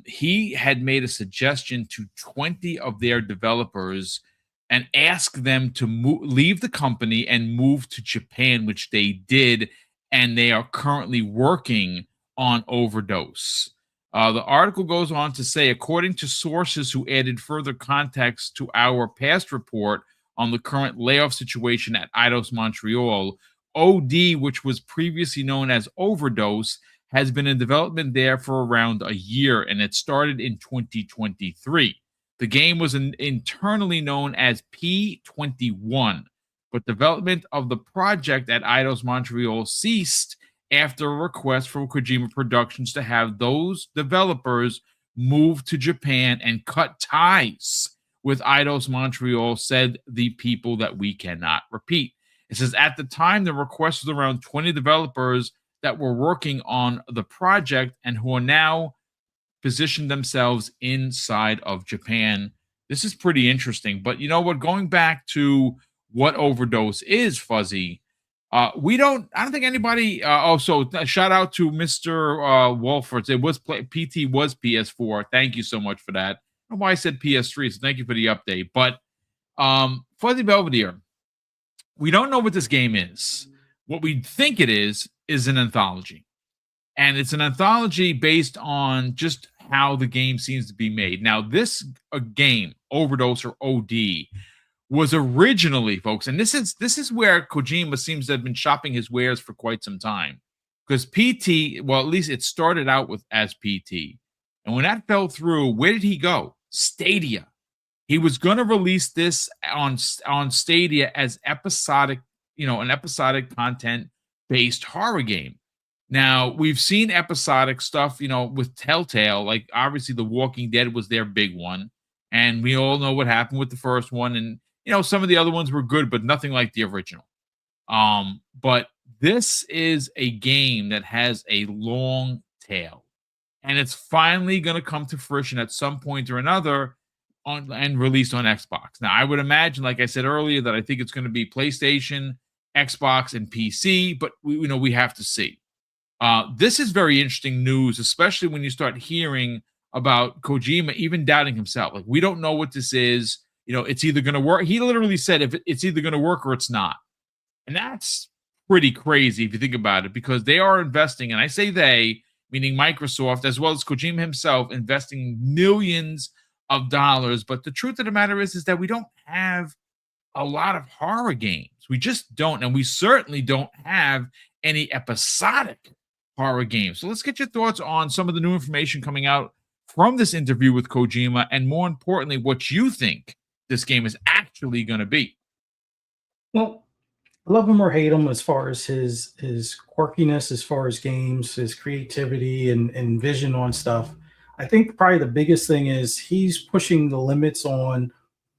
he had made a suggestion to 20 of their developers and ask them to leave the company and move to Japan, which they did, and they are currently working on Overdose. The article goes on to say, according to sources who added further context to our past report on the current layoff situation at Eidos Montreal, OD, which was previously known as Overdose, has been in development there for around a year, and it started in 2023. The game was internally known as P21, but development of the project at Eidos Montreal ceased after a request from Kojima Productions to have those developers move to Japan and cut ties with Eidos Montreal, said the people that we cannot repeat. It says, at the time, the request was around 20 developers that were working on the project and who are now positioned themselves inside of Japan. This is pretty interesting. But you know what? Going back to what Overdose is, Fuzzy, I don't think anybody. So shout out to Mr. Wolford. It was PT was PS4. Thank you so much for that. I don't know why I said PS3. So thank you for the update. But Fuzzy Belvedere, we don't know what this game is. What we think it is an anthology, and it's an anthology based on just how the game seems to be made. Now, this game, Overdose or OD, was originally, folks, and this is where Kojima seems to have been shopping his wares for quite some time. Because PT, well, at least it started out as PT. And when that fell through, where did he go? Stadia. He was going to release this on Stadia as episodic, an episodic content-based horror game. Now, we've seen episodic stuff, with Telltale. Like, obviously, The Walking Dead was their big one. And we all know what happened with the first one. And some of the other ones were good, but nothing like the original. But this is a game that has a long tail, and it's finally going to come to fruition at some point or another and released on Xbox. Now, I would imagine, like I said earlier, that I think it's going to be PlayStation, Xbox, and PC, but we have to see. This is very interesting news, especially when you start hearing about Kojima even doubting himself. Like, we don't know what this is. It's either going to work. He literally said it's either going to work or it's not. And that's pretty crazy if you think about it, because they are investing, and I say they, meaning Microsoft, as well as Kojima himself, investing millions of dollars. But the truth of the matter is that we don't have a lot of horror games. We just don't. And we certainly don't have any episodic horror games. So let's get your thoughts on some of the new information coming out from this interview with Kojima, and more importantly, what you think this game is actually going to be. Well, love him or hate him as far as his quirkiness, as far as games, his creativity and vision on stuff. I think probably the biggest thing is he's pushing the limits on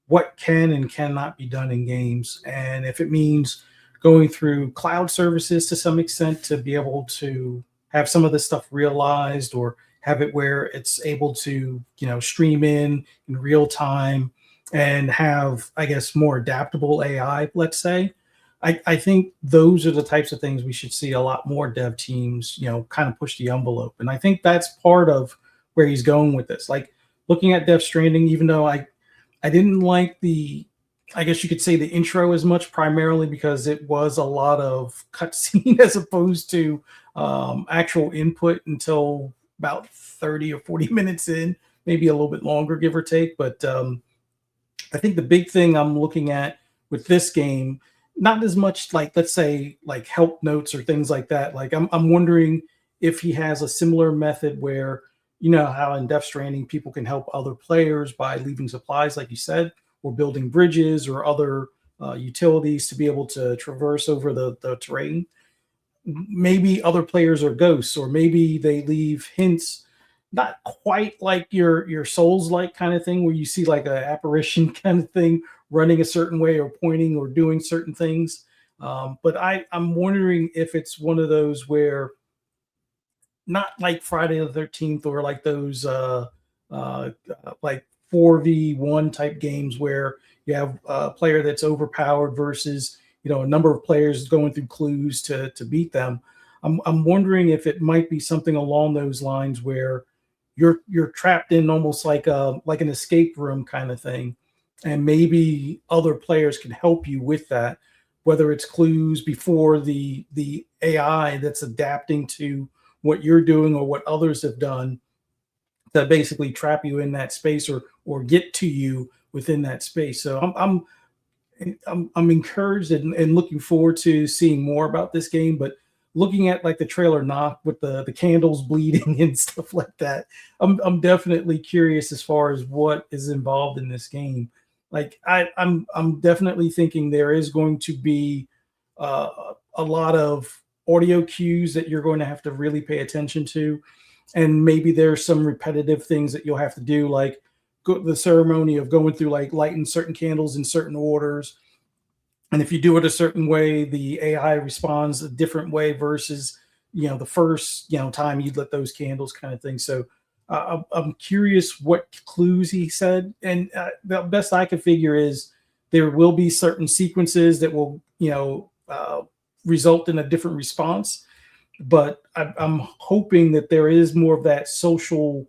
what can and cannot be done in games. And if it means going through cloud services to some extent to be able to have some of this stuff realized, or have it where it's able to, stream in real time and have, I guess, more adaptable AI, let's say. I think those are the types of things we should see a lot more dev teams, kind of push the envelope. And I think that's part of where he's going with this. Like, looking at Death Stranding, even though I didn't like I guess you could say the intro as much, primarily because it was a lot of cutscene as opposed to actual input until about 30 or 40 minutes in, maybe a little bit longer, give or take. But I think the big thing I'm looking at with this game, not as much like, let's say, like help notes or things like that. Like I'm wondering if he has a similar method where, you know, how in Death Stranding people can help other players by leaving supplies, like you said, or building bridges or other utilities to be able to traverse over the terrain. Maybe other players are ghosts, or maybe they leave hints, not quite like your Souls like kind of thing, where you see like a apparition kind of thing running a certain way or pointing or doing certain things. But I'm wondering if it's one of those where, not like Friday the 13th or like those uh, like 4v1 type games where you have a player that's overpowered versus, you know, a number of players going through clues to beat them. I'm wondering if it might be something along those lines where you're trapped in almost like an escape room kind of thing, and maybe other players can help you with that, whether it's clues before the AI that's adapting to what you're doing or what others have done, that basically trap you in that space or get to you within that space. So I'm encouraged and looking forward to seeing more about this game. But looking at like the trailer knock with the candles bleeding and stuff like that, I'm definitely curious as far as what is involved in this game. Like I'm definitely thinking there is going to be a lot of audio cues that you're going to have to really pay attention to, and maybe there's some repetitive things that you'll have to do, like the ceremony of going through like lighting certain candles in certain orders, and if you do it a certain way, the AI responds a different way versus, you know, the first, you know, time you lit those candles kind of thing. So I'm curious what clues he said, and the best I can figure is there will be certain sequences that will, you know, result in a different response. But I'm hoping that there is more of that social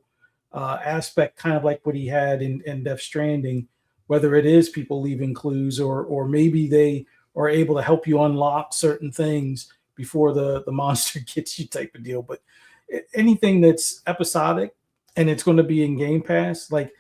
aspect, kind of like what he had in Death Stranding, whether it is people leaving clues or maybe they are able to help you unlock certain things before the monster gets you type of deal. But anything that's episodic and it's going to be in Game Pass, like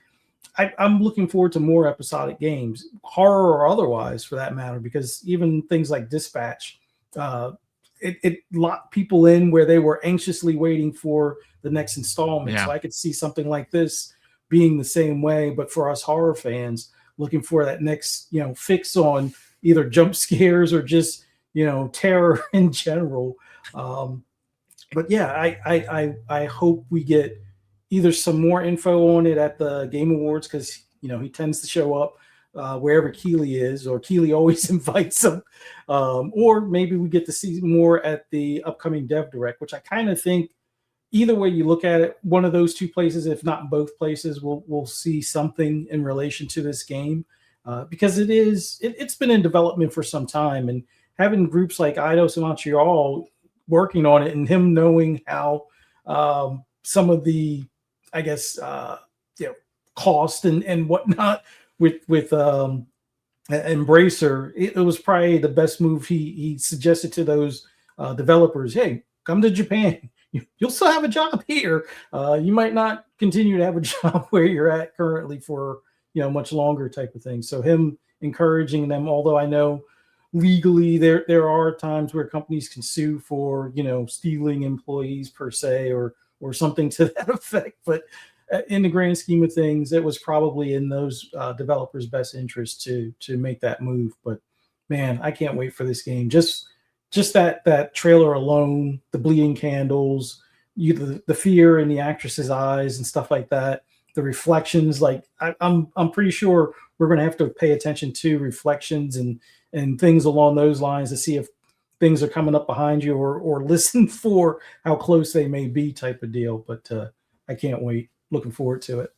I'm looking forward to more episodic games, horror or otherwise, for that matter, because even things like Dispatch, uh, it locked people in where they were anxiously waiting for the next installment. Yeah. So I could see something like this being the same way, but for us horror fans, looking for that next, you know, fix on either jump scares or just, you know, terror in general. But yeah, I hope we get either some more info on it at the Game Awards, because, you know, he tends to show up wherever Keeley is, or Keeley always invites him, or maybe we get to see more at the upcoming Dev Direct, which I kind of think either way you look at it, one of those two places, if not both places, we'll see something in relation to this game, because it's been in development for some time, and having groups like Eidos and Montreal working on it, and him knowing how some of the, I guess, you know, cost and whatnot with Embracer, it was probably the best move. He suggested to those developers, hey, come to Japan. You'll still have a job here. You might not continue to have a job where you're at currently for, you know, much longer type of thing. So him encouraging them, although I know legally there are times where companies can sue for, you know, stealing employees per se, or something to that effect. But in the grand scheme of things, it was probably in those developers' best interest to make that move. But man, I can't wait for this game. Just that trailer alone, the bleeding candles, the fear in the actress's eyes and stuff like that, the reflections. Like I'm pretty sure we're going to have to pay attention to reflections and things along those lines to see if things are coming up behind you, or listen for how close they may be type of deal. But I can't wait. Looking forward to it.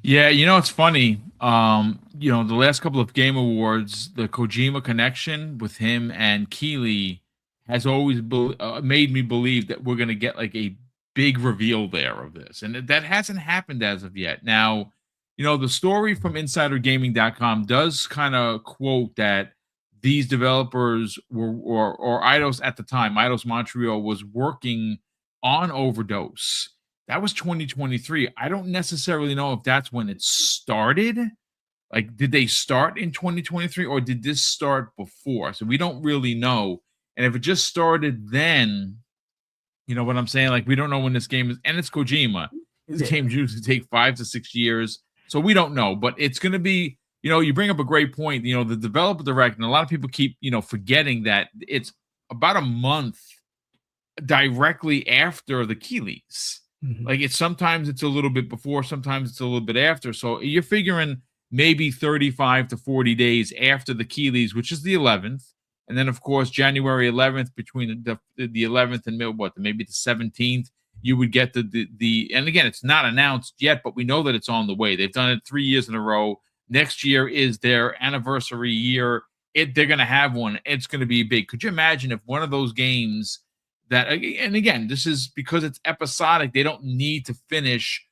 Yeah, you know, it's funny. You know, the last couple of Game Awards, the Kojima connection with him and Keeley has always made me believe that we're going to get like a big reveal there of this. And that hasn't happened as of yet. Now, you know, the story from InsiderGaming.com does kind of quote that these developers were, or Eidos at the time, Eidos Montreal was working on Overdose. That was 2023. I don't necessarily know if that's when it started. Like, did they start in 2023 or did this start before? So we don't really know. And if it just started then, you know what I'm saying? Like, we don't know when this game is, and it's Kojima. His games usually take 5 to 6 years. So we don't know, but it's going to be, you know, you bring up a great point. You know, the developer direct, and a lot of people keep, you know, forgetting that it's about a month directly after the Keeleys. Like, it's sometimes it's a little bit before, sometimes it's a little bit after. So you're figuring maybe 35 to 40 days after the Keeleys, which is the 11th. And then, of course, January 11th, between the 11th and maybe the 17th, you would get the and again, it's not announced yet, but we know that it's on the way. They've done it 3 years in a row. Next year is their anniversary year. They're going to have one. It's going to be big. Could you imagine if one of those games that, and again, this is because it's episodic, they don't need to finish.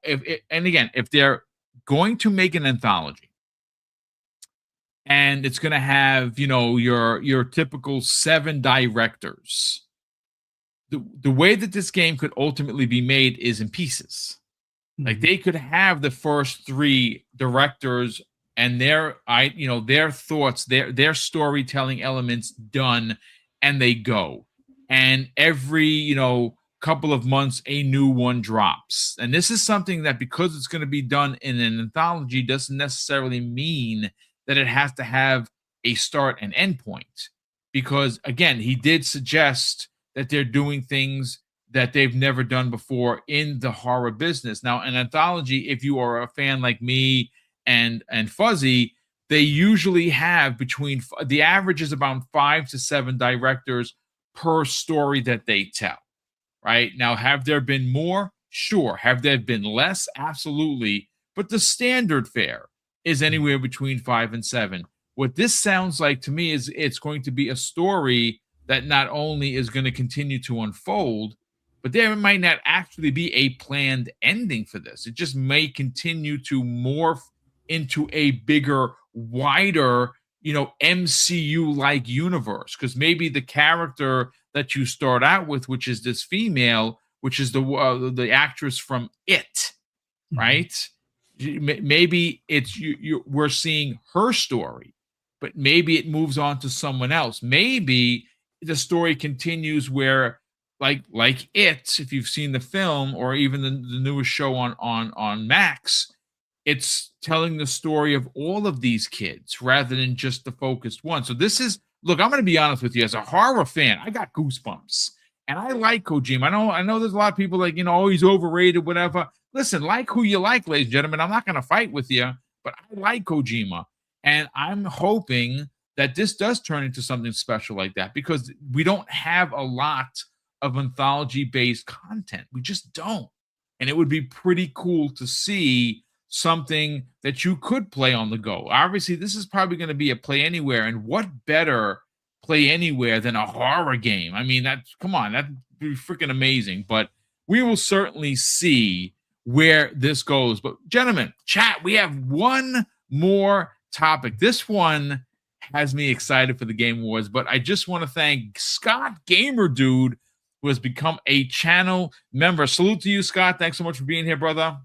And again, if they're going to make an anthology and it's going to have, you know, your typical 7 directors, the way that this game could ultimately be made is in pieces. Like, they could have the first 3 directors and their thoughts, their storytelling elements done, and they go. And every, you know, couple of months, a new one drops. And this is something that, because it's going to be done in an anthology, doesn't necessarily mean that it has to have a start and end point. Because, again, he did suggest that they're doing things that they've never done before in the horror business. Now, an anthology, if you are a fan like me and Fuzzy, they usually have the average is about 5 to 7 directors per story that they tell, right? Now, have there been more? Sure. Have there been less? Absolutely. But the standard fare is anywhere between 5 and 7. What this sounds like to me is it's going to be a story that not only is going to continue to unfold, but there might not actually be a planned ending for this. It just may continue to morph into a bigger, wider, you know, MCU-like universe. Because maybe the character that you start out with, which is this female, which is the actress from It, right? Maybe it's we're seeing her story, but maybe it moves on to someone else. Maybe the story continues where, like It, if you've seen the film, or even the newest show on Max, it's telling the story of all of these kids rather than just the focused one. So this is, look, I'm going to be honest with you. As a horror fan, I got goosebumps. And I like Kojima. I know there's a lot of people like, you know, oh, he's overrated, whatever. Listen, like who you like, ladies and gentlemen. I'm not going to fight with you, but I like Kojima. And I'm hoping that this does turn into something special like that, because we don't have a lot of anthology-based content. We just don't. And it would be pretty cool to see something that you could play on the go. Obviously, this is probably going to be a play anywhere. And what better play anywhere than a horror game? I mean, that'd be freaking amazing. But we will certainly see where this goes. But gentlemen, chat, we have one more topic. This one has me excited for the Game Awards, but I just want to thank Scott Gamer Dude, who has become a channel member. Salute to you, Scott. Thanks so much for being here, brother.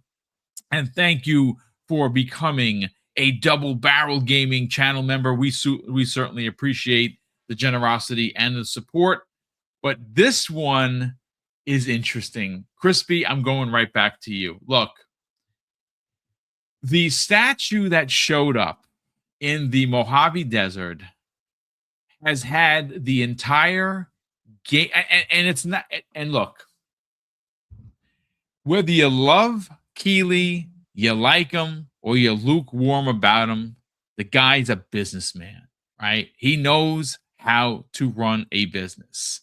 And thank you for becoming a Double Barrel Gaming channel member. We certainly appreciate the generosity and the support. But this one is interesting. Crispy, I'm going right back to you. Look, the statue that showed up in the Mojave Desert has had the entire game, and it's not. And look, whether you love Keeley, you like him, or you're lukewarm about him, the guy's a businessman, right? He knows how to run a business.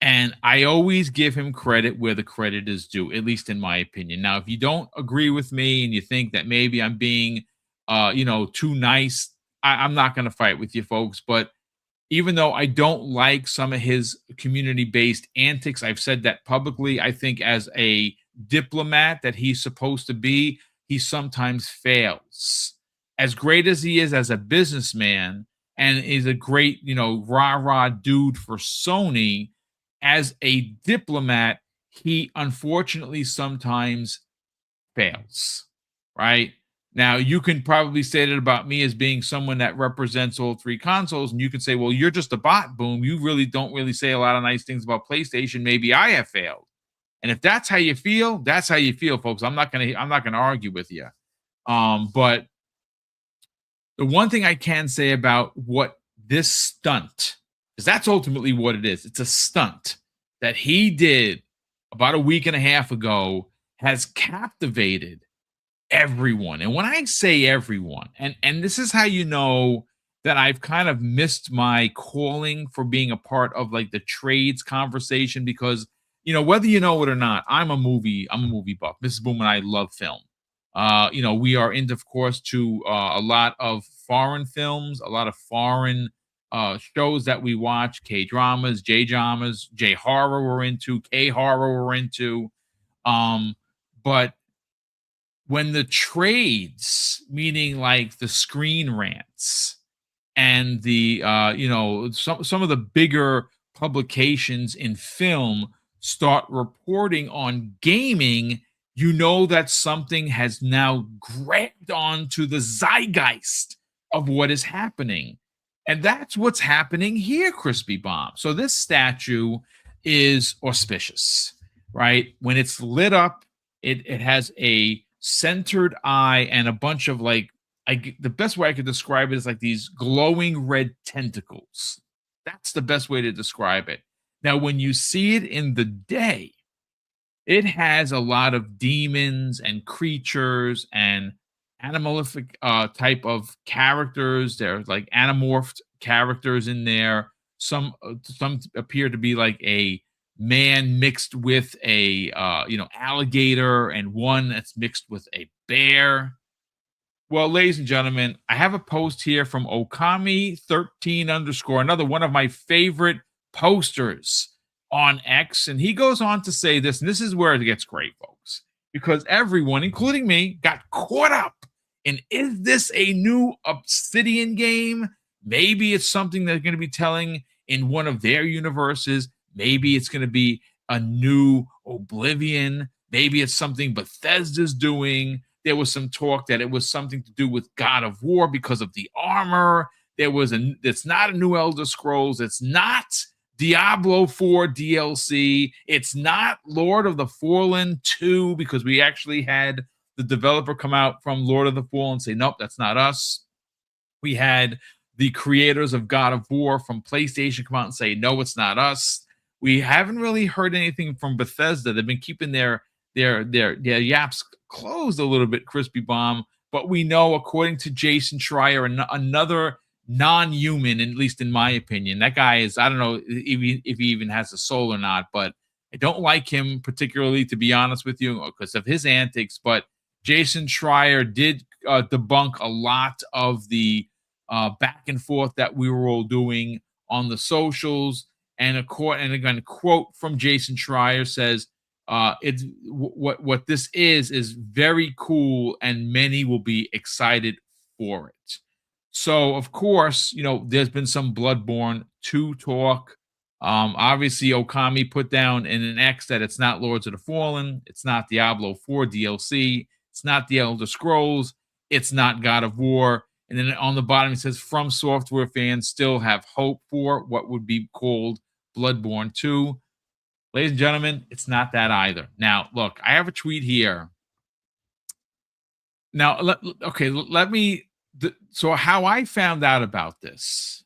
And I always give him credit where the credit is due, at least in my opinion. Now, if you don't agree with me and you think that maybe I'm being, too nice, I'm not going to fight with you folks. But even though I don't like some of his community-based antics, I've said that publicly. I think as a diplomat that he's supposed to be, he sometimes fails. As great as he is as a businessman and is a great, rah-rah dude for Sony, as a diplomat, he unfortunately sometimes fails, right? Now, you can probably say that about me as being someone that represents all three consoles, and you can say, well, you're just a bot, Boom. You really don't really say a lot of nice things about PlayStation. Maybe I have failed. And if that's how you feel, that's how you feel, folks. I'm not gonna argue with you. But the one thing I can say about what this stunt, because that's ultimately what it is. It's a stunt that he did about a week and a half ago, has captivated everyone. And when I say everyone, and this is how you know that I've kind of missed my calling for being a part of like the trades conversation, because whether you know it or not, I'm a movie buff. Mrs. Boom and I love film. We are into, of course, to a lot of foreign films, a lot of foreign shows that we watch, K dramas, J dramas, J horror we're into, K horror we're into. But when the trades, meaning like the Screen Rants and the some of the bigger publications in film start reporting on gaming, you know that something has now grabbed onto the zeitgeist of what is happening. And that's what's happening here, Crispy Bomb. So this statue is auspicious, right? When it's lit up, it has a centered eye and a bunch of the best way I could describe it is like these glowing red tentacles. That's the best way to describe it. Now, when you see it in the day, it has a lot of demons and creatures and animalific type of characters. There's like anamorphed characters in there. Some appear to be like a man mixed with a alligator, and one that's mixed with a bear. Well, ladies and gentlemen, I have a post here from Okami13 underscore, another one of my favorite posters on X. And he goes on to say this, and this is where it gets great, folks, because everyone, including me, got caught up in, is this a new Obsidian game? Maybe it's something they're going to be telling in one of their universes. Maybe it's going to be a new Oblivion. Maybe it's something Bethesda's doing. There was some talk that it was something to do with God of War because of the armor. It's not a new Elder Scrolls. It's not Diablo 4 DLC. It's not Lord of the Fallen 2, because we actually had the developer come out from Lord of the Fallen and say, nope, that's not us. We had the creators of God of War from PlayStation come out and say, no, it's not us. We haven't really heard anything from Bethesda. They've been keeping their yaps closed a little bit, Crispy Bomb. But we know, according to Jason Schreier, another non-human, at least in my opinion, that guy is, I don't know if he even has a soul or not, but I don't like him particularly, to be honest with you, because of his antics. But Jason Schreier did debunk a lot of the back and forth that we were all doing on the socials. And again, quote from Jason Schreier says, it's what this is very cool, and many will be excited for it. So, of course, there's been some Bloodborne 2 talk. Obviously, Okami put down in an X that it's not Lords of the Fallen, it's not Diablo 4 DLC, it's not the Elder Scrolls, it's not God of War. And then on the bottom, it says, From Software fans still have hope for what would be called Bloodborne 2. Ladies and gentlemen, it's not that either. Now, look, I have a tweet here. Now, let me. So how I found out about this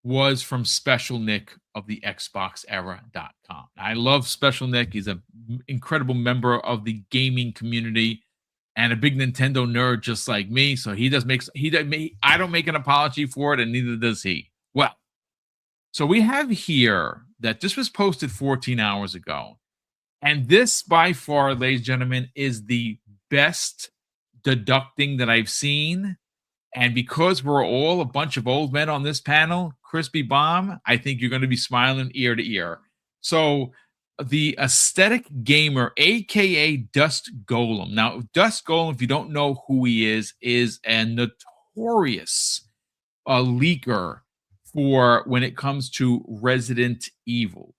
was from Special Nick of the XboxEra.com. I love Special Nick. He's an incredible member of the gaming community and a big Nintendo nerd just like me. So I don't make an apology for it, and neither does he. Well, so we have here that this was posted 14 hours ago. And this, by far, ladies and gentlemen, is the best deducting that I've seen. And because we're all a bunch of old men on this panel, Crispy Bomb, I think you're going to be smiling ear to ear. So the Aesthetic Gamer, a.k.a. Dust Golem. Now, Dust Golem, if you don't know who he is a notorious leaker for when it comes to Resident Evil.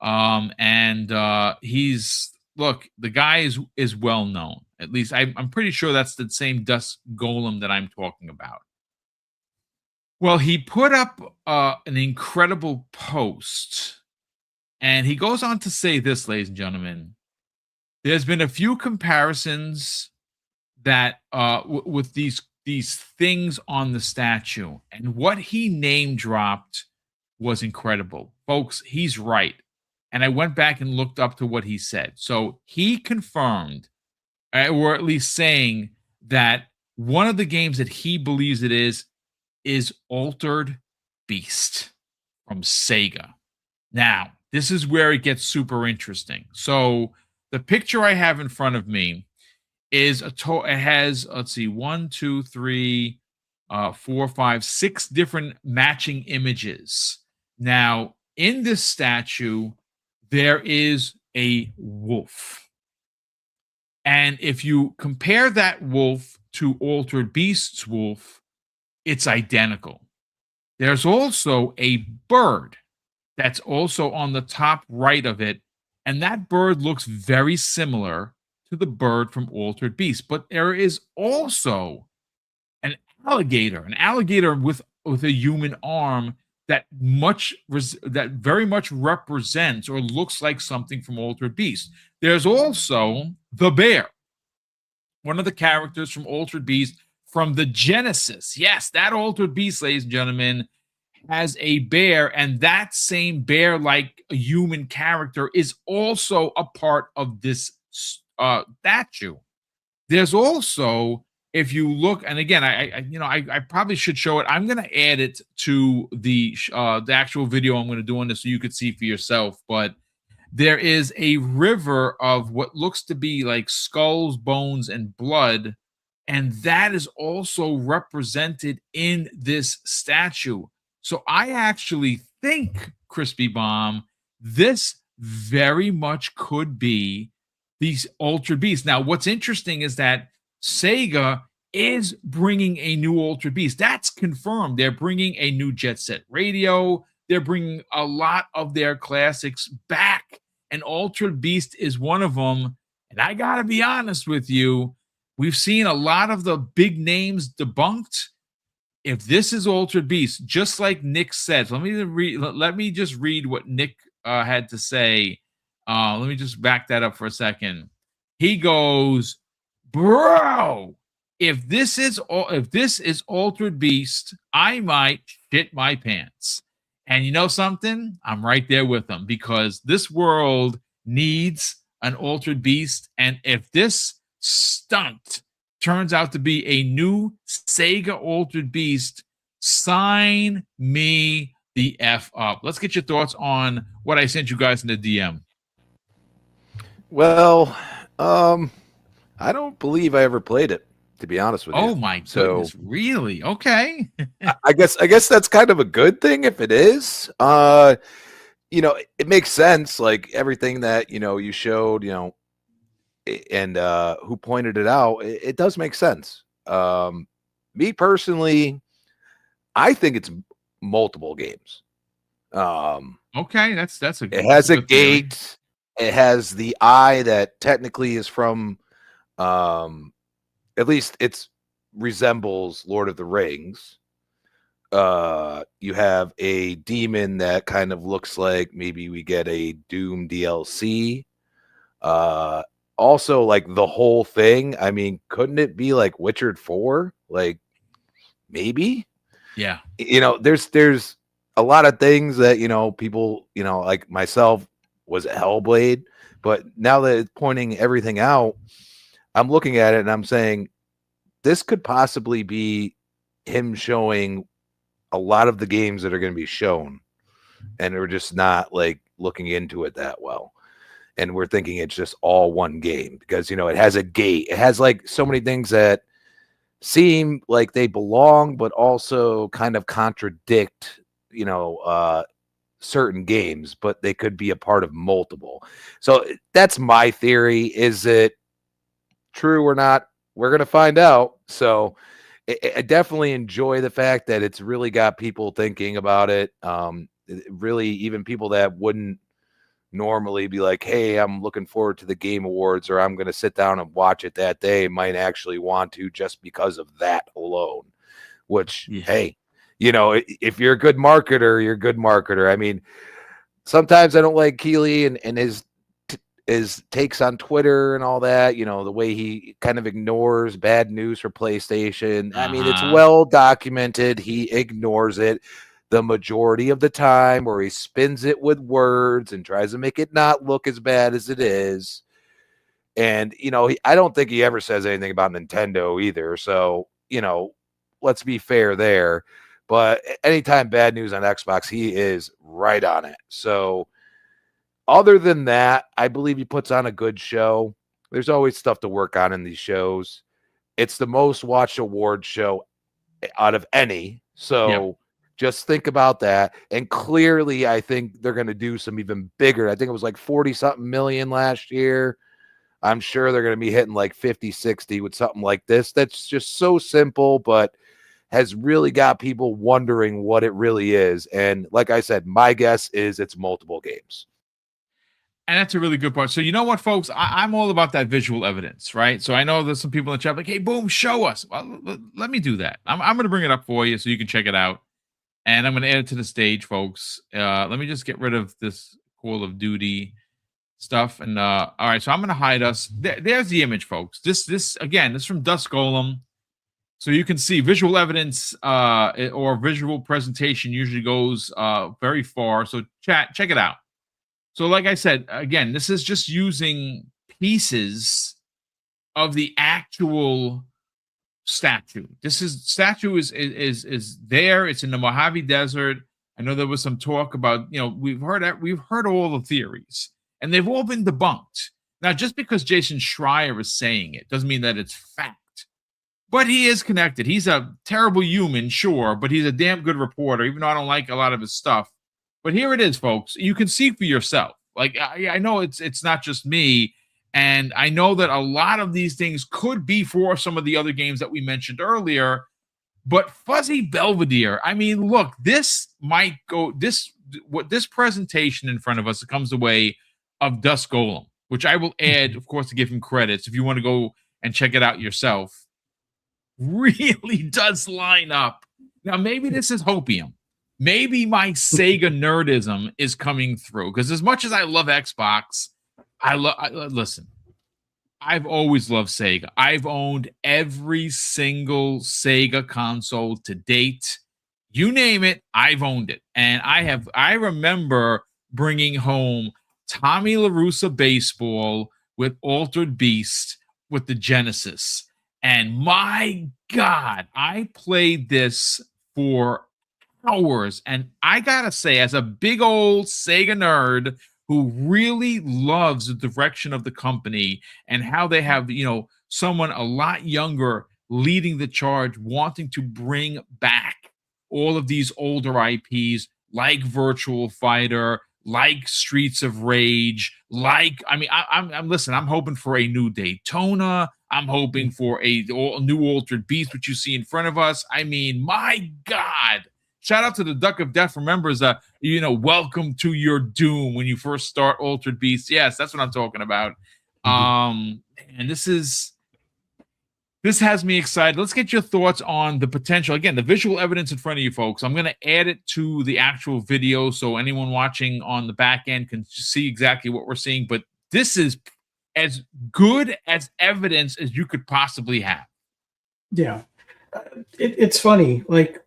And he's look, the guy is well known. At least I'm pretty sure that's the same Dusk Golem that I'm talking about. Well, he put up an incredible post, and he goes on to say this, ladies and gentlemen. There's been a few comparisons that with these things on the statue, and what he name dropped was incredible, folks. He's right, and I went back and looked up to what he said. So he confirmed, or at least saying that one of the games that he believes it is Altered Beast from Sega. Now, this is where it gets super interesting. So the picture I have in front of me is it has, let's see, 1, 2, 3, 4, 5, 6 different matching images. Now, in this statue, there is a wolf. And if you compare that wolf to Altered Beast's wolf, it's identical. There's also a bird that's also on the top right of it, and that bird looks very similar to the bird from Altered Beast. But there is also an alligator with a human arm that very much represents or looks like something from Altered Beast. There's also the bear, one of the characters from Altered Beast from the Genesis. Yes, that Altered Beast, ladies and gentlemen, has a bear, and that same bear-like human character is also a part of this statue. There's also, if you look, and again, I probably should show it. I'm going to add it to the actual video I'm going to do on this so you could see for yourself. But there is a river of what looks to be like skulls, bones, and blood, and that is also represented in this statue. So I actually think, Crispy Bomb, this very much could be these Altered Beasts. Now, what's interesting is that Sega is bringing a new Altered Beast. That's confirmed. They're bringing a new Jet Set Radio. They're bringing a lot of their classics back, and Altered Beast is one of them. And I got to be honest with you, we've seen a lot of the big names debunked. If this is Altered Beast, just like Nick said, let me just read what Nick had to say. Let me just back that up for a second. He goes, "Bro, if this is Altered Beast, I might shit my pants." And you know something? I'm right there with him, because this world needs an Altered Beast, and if this stunt turns out to be a new Sega Altered Beast, sign me the F up. Let's get your thoughts on what I sent you guys in the DM. Well, I don't believe I ever played it, to be honest with you. Oh my goodness, really? Okay. I guess that's kind of a good thing if it is. It makes sense, like everything that you showed, and who pointed it out, it does make sense. Me personally, I think it's multiple games. Okay, that's a it has a good gate theory. It has the eye that technically is from at least it resembles Lord of the Rings. You have a demon that kind of looks like maybe we get a Doom DLC. Also, like the whole thing, I mean, couldn't it be like Witcher 4? Like, maybe? Yeah. There's a lot of things that, people, like myself was Hellblade, but now that it's pointing everything out, I'm looking at it and I'm saying, this could possibly be him showing a lot of the games that are going to be shown, and we're just not like looking into it that well. And we're thinking it's just all one game because, it has a gate. It has like so many things that seem like they belong, but also kind of contradict, certain games, but they could be a part of multiple. So that's my theory. Is it true or not? We're going to find out. So I definitely enjoy the fact that it's really got people thinking about it. Really, even people that wouldn't normally be like, hey, I'm looking forward to the Game Awards, or I'm going to sit down and watch it that day, might actually want to just because of that alone. Which, Yeah. hey, you know, if you're a good marketer, you're a good marketer. I mean, sometimes I don't like Keeley and his takes on Twitter and all that, you know, the way he kind of ignores bad news for PlayStation. I mean, it's well documented. He ignores it the majority of the time, or he spins it with words and tries to make it not look as bad as it is. And, you know, I don't think he ever says anything about Nintendo either. So, you know, let's be fair there. But anytime bad news on Xbox, he is right on it. So, other than that, I believe he puts on a good show. There's always stuff to work on in these shows. It's the most watched award show out of any. So just think about that. And clearly, I think they're going to do some even bigger. I think it was like 40 something million last year. I'm sure they're going to be hitting like 50, 60 with something like this. That's just so simple, but has really got people wondering what it really is. And like I said, my guess is it's multiple games. And that's a really good part. So you know what, folks? I'm all about that visual evidence, right? So I know there's some people in the chat like, hey, Boom, show us. Well, let me do that. I'm going to bring it up for you so you can check it out. And I'm going to add it to the stage, folks. Let me just get rid of this Call of Duty stuff. And all right, so I'm going to hide us. There's the image, folks. This again, this is from Dusk Golem. So you can see visual evidence or visual presentation usually goes very far. So chat, check it out. So like I said, again, this is just using pieces of the actual statue. Statue is there. It's in the Mojave Desert. I know there was some talk about, you know, we've heard all the theories, and they've all been debunked. Now, just because Jason Schreier is saying it doesn't mean that it's fact. But he is connected. He's a terrible human, sure, but he's a damn good reporter, even though I don't like a lot of his stuff. But here it is, folks. You can see for yourself. Like, I know it's not just me, and I know that a lot of these things could be for some of the other games that we mentioned earlier. But Fuzzy Belvedere, I mean, look, this might go this presentation in front of us comes the way of Dusk Golem, which I will add, of course, to give him credits if you want to go and check it out yourself. Really does line up. Now, maybe this is hopium. Maybe my Sega nerdism is coming through, because as much as I love Xbox, listen, I've always loved Sega. I've owned every single Sega console to date. You name it, I've owned it. And I remember bringing home Tommy La Russa Baseball with Altered Beast with the Genesis. And my God, I played this for hours. And I gotta say, as a big old Sega nerd who really loves the direction of the company and how they have, you know, someone a lot younger leading the charge, wanting to bring back all of these older IPs like Virtual Fighter, like Streets of Rage, I'm hoping for a new Daytona. I'm hoping for a new Altered Beast, which you see in front of us. I mean, my God. Shout out to the Duck of Death. Remembers, welcome to your doom when you first start Altered Beast. Yes, that's what I'm talking about. And this has me excited. Let's get your thoughts on the potential. Again, the visual evidence in front of you, folks. I'm going to add it to the actual video so anyone watching on the back end can see exactly what we're seeing. But this is as good as evidence as you could possibly have. Yeah. It's funny. Like,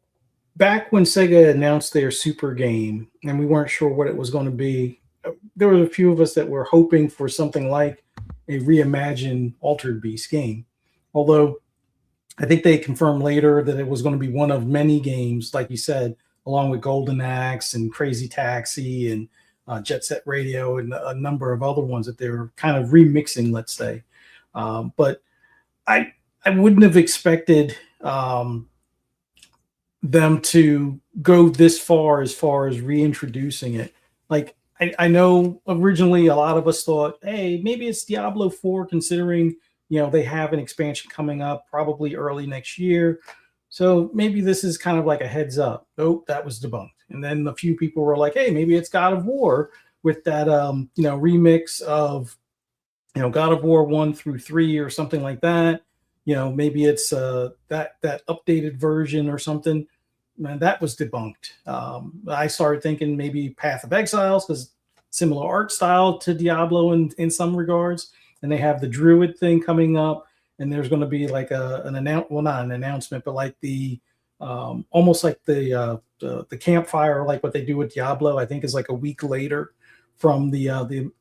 back when Sega announced their Super game and we weren't sure what it was going to be, there were a few of us that were hoping for something like a reimagined Altered Beast game. Although I think they confirmed later that it was going to be one of many games, like you said, along with Golden Axe and Crazy Taxi and Jet Set Radio and a number of other ones that they were kind of remixing, let's say. But I wouldn't have expected them to go this far as reintroducing it. Like, I know originally a lot of us thought, hey, maybe it's Diablo 4, considering, you know, they have an expansion coming up probably early next year. So maybe this is kind of like a heads up. Nope, that was debunked. And then a few people were like, hey, maybe it's God of War, with that remix of God of War 1 through 3 or something like that. Maybe it's that updated version or something. Man, that was debunked. I started thinking maybe Path of Exiles, because similar art style to Diablo in some regards, and they have the Druid thing coming up, and there's going to be like not an announcement, but like the almost like the campfire, like what they do with Diablo. I think is like a week later from the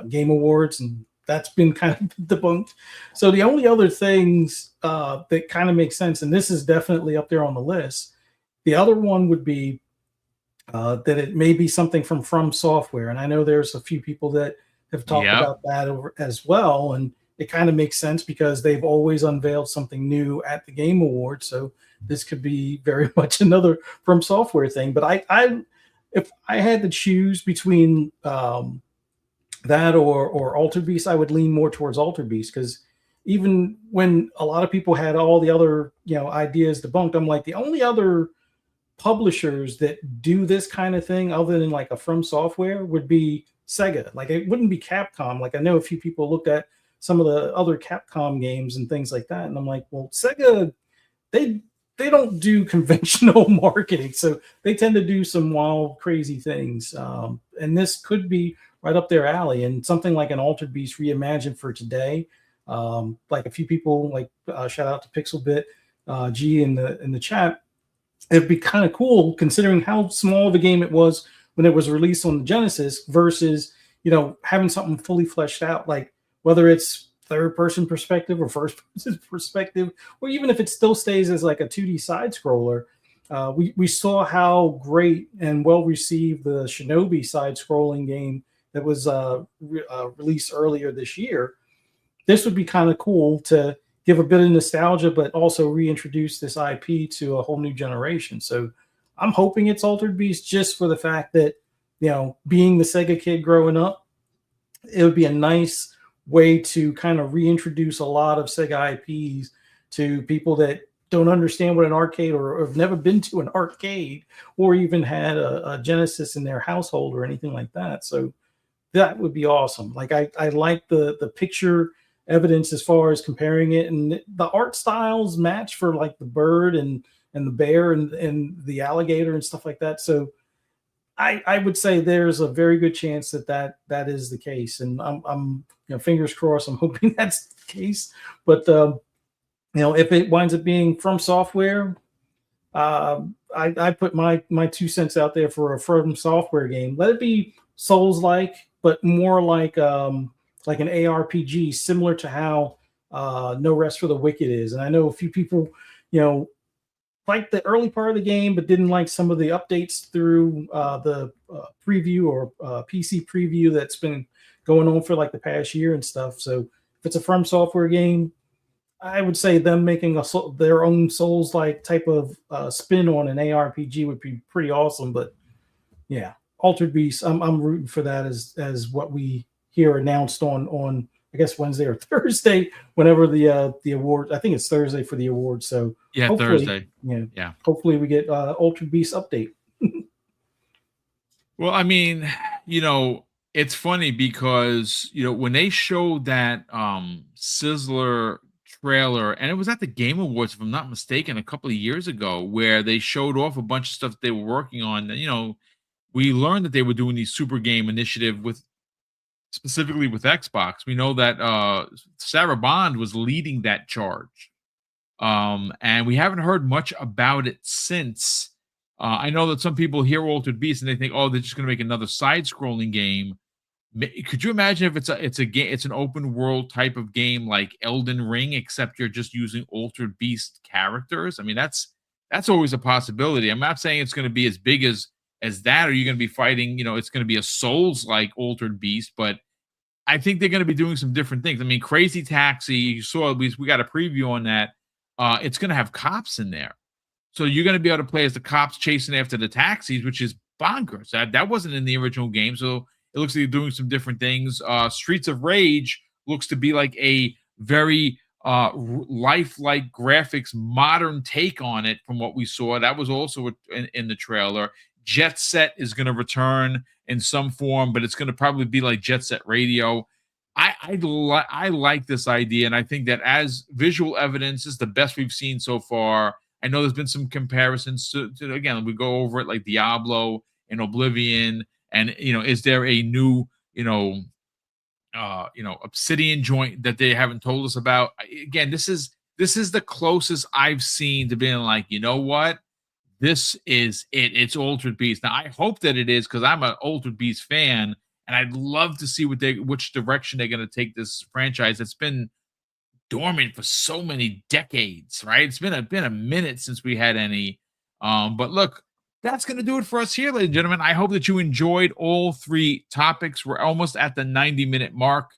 Game Awards, and that's been kind of debunked. So the only other things that kind of make sense, and this is definitely up there on the list. The other one would be that it may be something from Software, and I know there's a few people that have talked about that as well, and it kind of makes sense because they've always unveiled something new at the Game Awards. So this could be very much another From Software thing. But if I had to choose between that or Altered Beast, I would lean more towards Altered Beast, because even when a lot of people had all the other ideas debunked, I'm like, the only other publishers that do this kind of thing other than like a From Software would be Sega. Like, it wouldn't be Capcom. Like, I know a few people looked at some of the other Capcom games and things like that, and I'm like, well, Sega, they don't do conventional marketing, so they tend to do some wild, crazy things. And this could be right up their alley, and something like an Altered Beast reimagined for today. Like a few people, like shout out to Pixelbit G in the chat. It'd be kind of cool considering how small of a game it was when it was released on the Genesis versus having something fully fleshed out, like whether it's third person perspective or first person perspective, or even if it still stays as like a 2D side scroller. We saw how great and well received the Shinobi side scrolling game that was released earlier this year. This would be kind of cool to give a bit of nostalgia, but also reintroduce this IP to a whole new generation. So I'm hoping it's Altered Beast, just for the fact that, being the Sega kid growing up, it would be a nice way to kind of reintroduce a lot of Sega IPs to people that don't understand what an arcade, or have never been to an arcade, or even had a Genesis in their household or anything like that. So that would be awesome. Like, I like the picture evidence as far as comparing it, and the art styles match for like the bird and the bear and the alligator and stuff like that. So I would say there's a very good chance that is the case, and I'm fingers crossed. I'm hoping that's the case. But if it winds up being From Software, I put my 2 cents out there for a From Software game. Let it be Souls-like, but more like an ARPG, similar to how No Rest for the Wicked is. And I know a few people, liked the early part of the game, but didn't like some of the updates through the preview or PC preview that's been going on for like the past year and stuff. So if it's a From Software game, I would say them making their own Souls-like type of spin on an ARPG would be pretty awesome. But yeah, Altered Beast, I'm rooting for that as what we hear announced on I guess Wednesday or Thursday, whenever the award. I think it's Thursday for the award. So yeah, Thursday. Yeah. Hopefully we get Altered Beast update. Well, I mean, it's funny because when they showed that Sizzler trailer, and it was at the Game Awards, if I'm not mistaken, a couple of years ago, where they showed off a bunch of stuff that they were working on. We learned that they were doing the Super Game Initiative specifically with Xbox. We know that Sarah Bond was leading that charge, and we haven't heard much about it since. I know that some people hear Altered Beast and they think, oh, they're just going to make another side-scrolling game. Could you imagine if it's an open world type of game like Elden Ring, except you're just using Altered Beast characters? I mean, that's always a possibility. I'm not saying it's going to be as big as that, or you're going to be fighting, it's going to be a Souls-like Altered Beast, but I think they're going to be doing some different things. I mean, Crazy Taxi, you saw, at least we got a preview on that. It's going to have cops in there. So you're going to be able to play as the cops chasing after the taxis, which is bonkers. That wasn't in the original game. So it looks like they're doing some different things. Streets of Rage looks to be like a very lifelike graphics, modern take on it from what we saw. That was also in the trailer. Jet Set is going to return in some form, but it's going to probably be like Jet Set Radio. I like this idea, and I think that as visual evidence is the best we've seen so far. I know there's been some comparisons to again, we go over it like Diablo and Oblivion, and is there a new Obsidian joint that they haven't told us about? Again, this is the closest I've seen to being like, you know what, this is it. It's Altered Beast. Now I hope that it is, because I'm an Altered Beast fan, and I'd love to see which direction they're going to take this franchise. It's been dormant for so many decades, right? It's been a minute since we had any. But look, that's going to do it for us here, ladies and gentlemen. I hope that you enjoyed all three topics. We're almost at the 90-minute mark.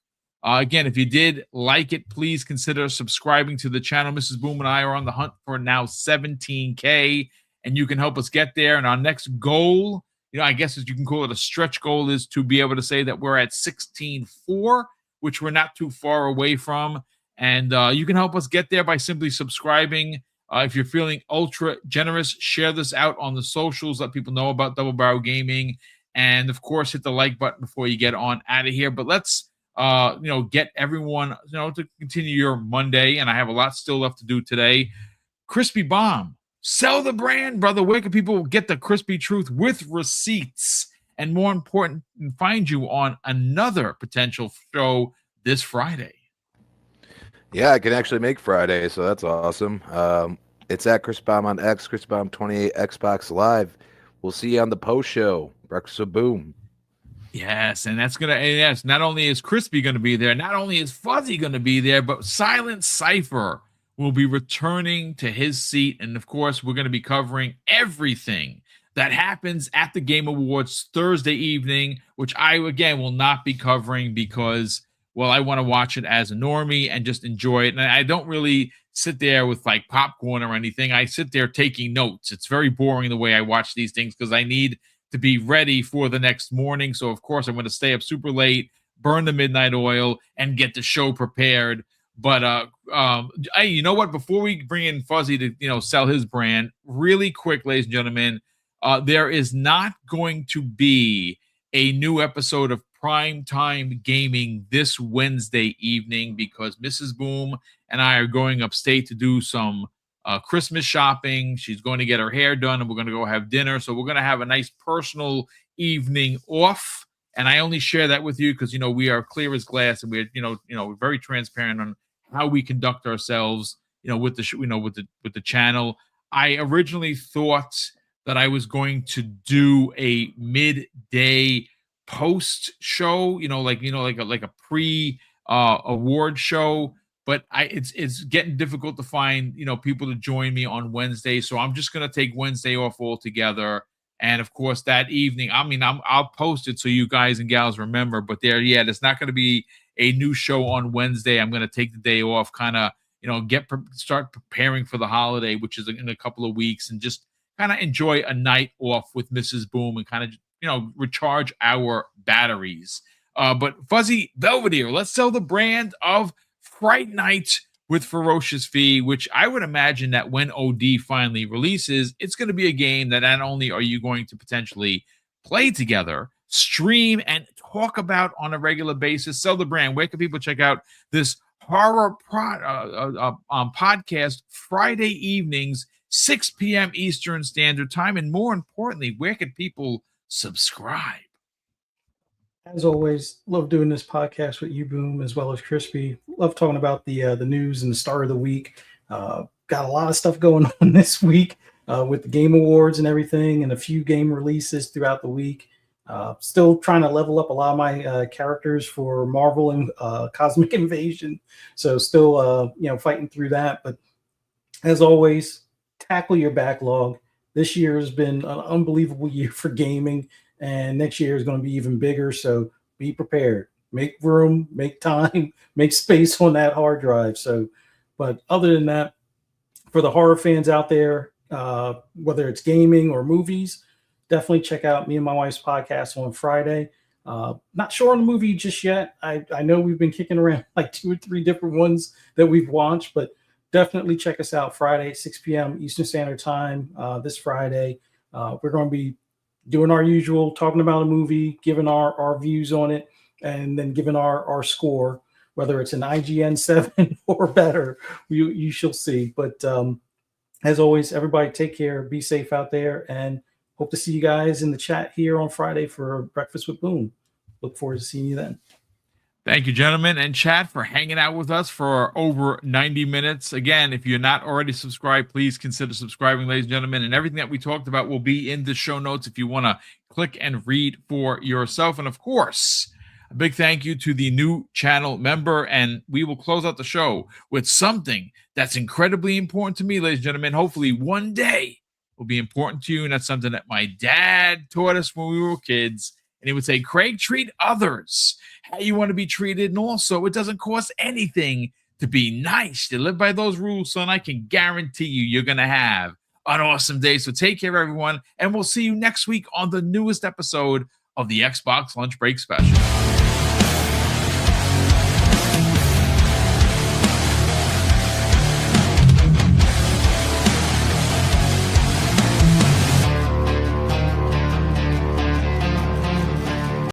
Again, if you did like it, please consider subscribing to the channel. Mrs. Boom and I are on the hunt for now 17K, and you can help us get there. And our next goal, I guess as you can call it a stretch goal, is to be able to say that we're at 16.4, which we're not too far away from. And you can help us get there by simply subscribing. If you're feeling ultra generous, share this out on the socials. Let people know about Double Barrel Gaming. And, of course, hit the like button before you get on out of here. But let's, get everyone, to continue your Monday. And I have a lot still left to do today. Crispy Bomb. Sell the brand, brother. Where can people get the crispy truth with receipts? And more important, find you on another potential show this Friday. Yeah, I can actually make Friday, so that's awesome. It's at Chris Baum on X, Chris Baum 28 Xbox Live. We'll see you on the post show. Breakfast of Boom. Yes, and yes, not only is Crispy going to be there, not only is Fuzzy going to be there, but Silent Cypher will be returning to his seat. And of course, we're going to be covering everything that happens at the Game Awards Thursday evening, which I, again, will not be covering because, well, I want to watch it as a normie and just enjoy it. And I don't really sit there with like popcorn or anything. I sit there taking notes. It's very boring the way I watch these things because I need to be ready for the next morning. So, of course, I'm going to stay up super late, burn the midnight oil, and get the show prepared. But, hey, you know what? Before we bring in Fuzzy to, sell his brand, really quick, ladies and gentlemen, there is not going to be a new episode of Primetime Gaming this Wednesday evening because Mrs. Boom and I are going upstate to do some Christmas shopping. She's going to get her hair done, and we're going to go have dinner. So we're going to have a nice personal evening off. And I only share that with you because, we are clear as glass, and we're, we're very transparent on how we conduct ourselves, with the with the channel. I originally thought that I was going to do a midday post show, like a pre award show, but it's getting difficult to find people to join me on Wednesday, so I'm just going to take Wednesday off altogether. And of course that evening, I'll post it so you guys and gals remember, but there's not going to be a new show on Wednesday. I'm going to take the day off, kind of start preparing for the holiday, which is in a couple of weeks, and just kind of enjoy a night off with Mrs. Boom and kind of recharge our batteries. But Fuzzy Belvedere, let's sell the brand of Fright Night with Ferocious Fee, which I would imagine that when OD finally releases, it's going to be a game that not only are you going to potentially play together, stream, and talk about on a regular basis. Sell the brand. Where can people check out this horror podcast Friday evenings, 6 p.m. Eastern Standard Time? And more importantly, where can people subscribe? As always, love doing this podcast with you, Boom, as well as Crispy. Love talking about the news and the start of the week. Got a lot of stuff going on this week with the Game Awards and everything, and a few game releases throughout the week. Still trying to level up a lot of my characters for Marvel and Cosmic Invasion. So still, fighting through that. But as always, tackle your backlog. This year has been an unbelievable year for gaming, and next year is going to be even bigger. So be prepared. Make room, make time, make space on that hard drive. So, but other than that, for the horror fans out there, whether it's gaming or movies, definitely check out me and my wife's podcast on Friday. Not sure on the movie just yet. I know we've been kicking around like 2 or 3 different ones that we've watched, but definitely check us out Friday, 6 p.m. Eastern Standard Time this Friday. We're going to be doing our usual, talking about a movie, giving our views on it, and then giving our score, whether it's an IGN 7 or better, you shall see. But as always, everybody take care, be safe out there, and hope to see you guys in the chat here on Friday for Breakfast with Boom. Look forward to seeing you then. Thank you, gentlemen and chat, for hanging out with us for over 90 minutes. Again, if you're not already subscribed, please consider subscribing, ladies and gentlemen. And everything that we talked about will be in the show notes if you want to click and read for yourself. And of course, a big thank you to the new channel member. And we will close out the show with something that's incredibly important to me, ladies and gentlemen. Hopefully one day will be important to you. And that's something that my dad taught us when we were kids. And he would say, Craig, treat others how you want to be treated. And also, it doesn't cost anything to be nice, to live by those rules, son. I can guarantee you're going to have an awesome day. So take care, everyone. And we'll see you next week on the newest episode of the Xbox Lunch Break Special.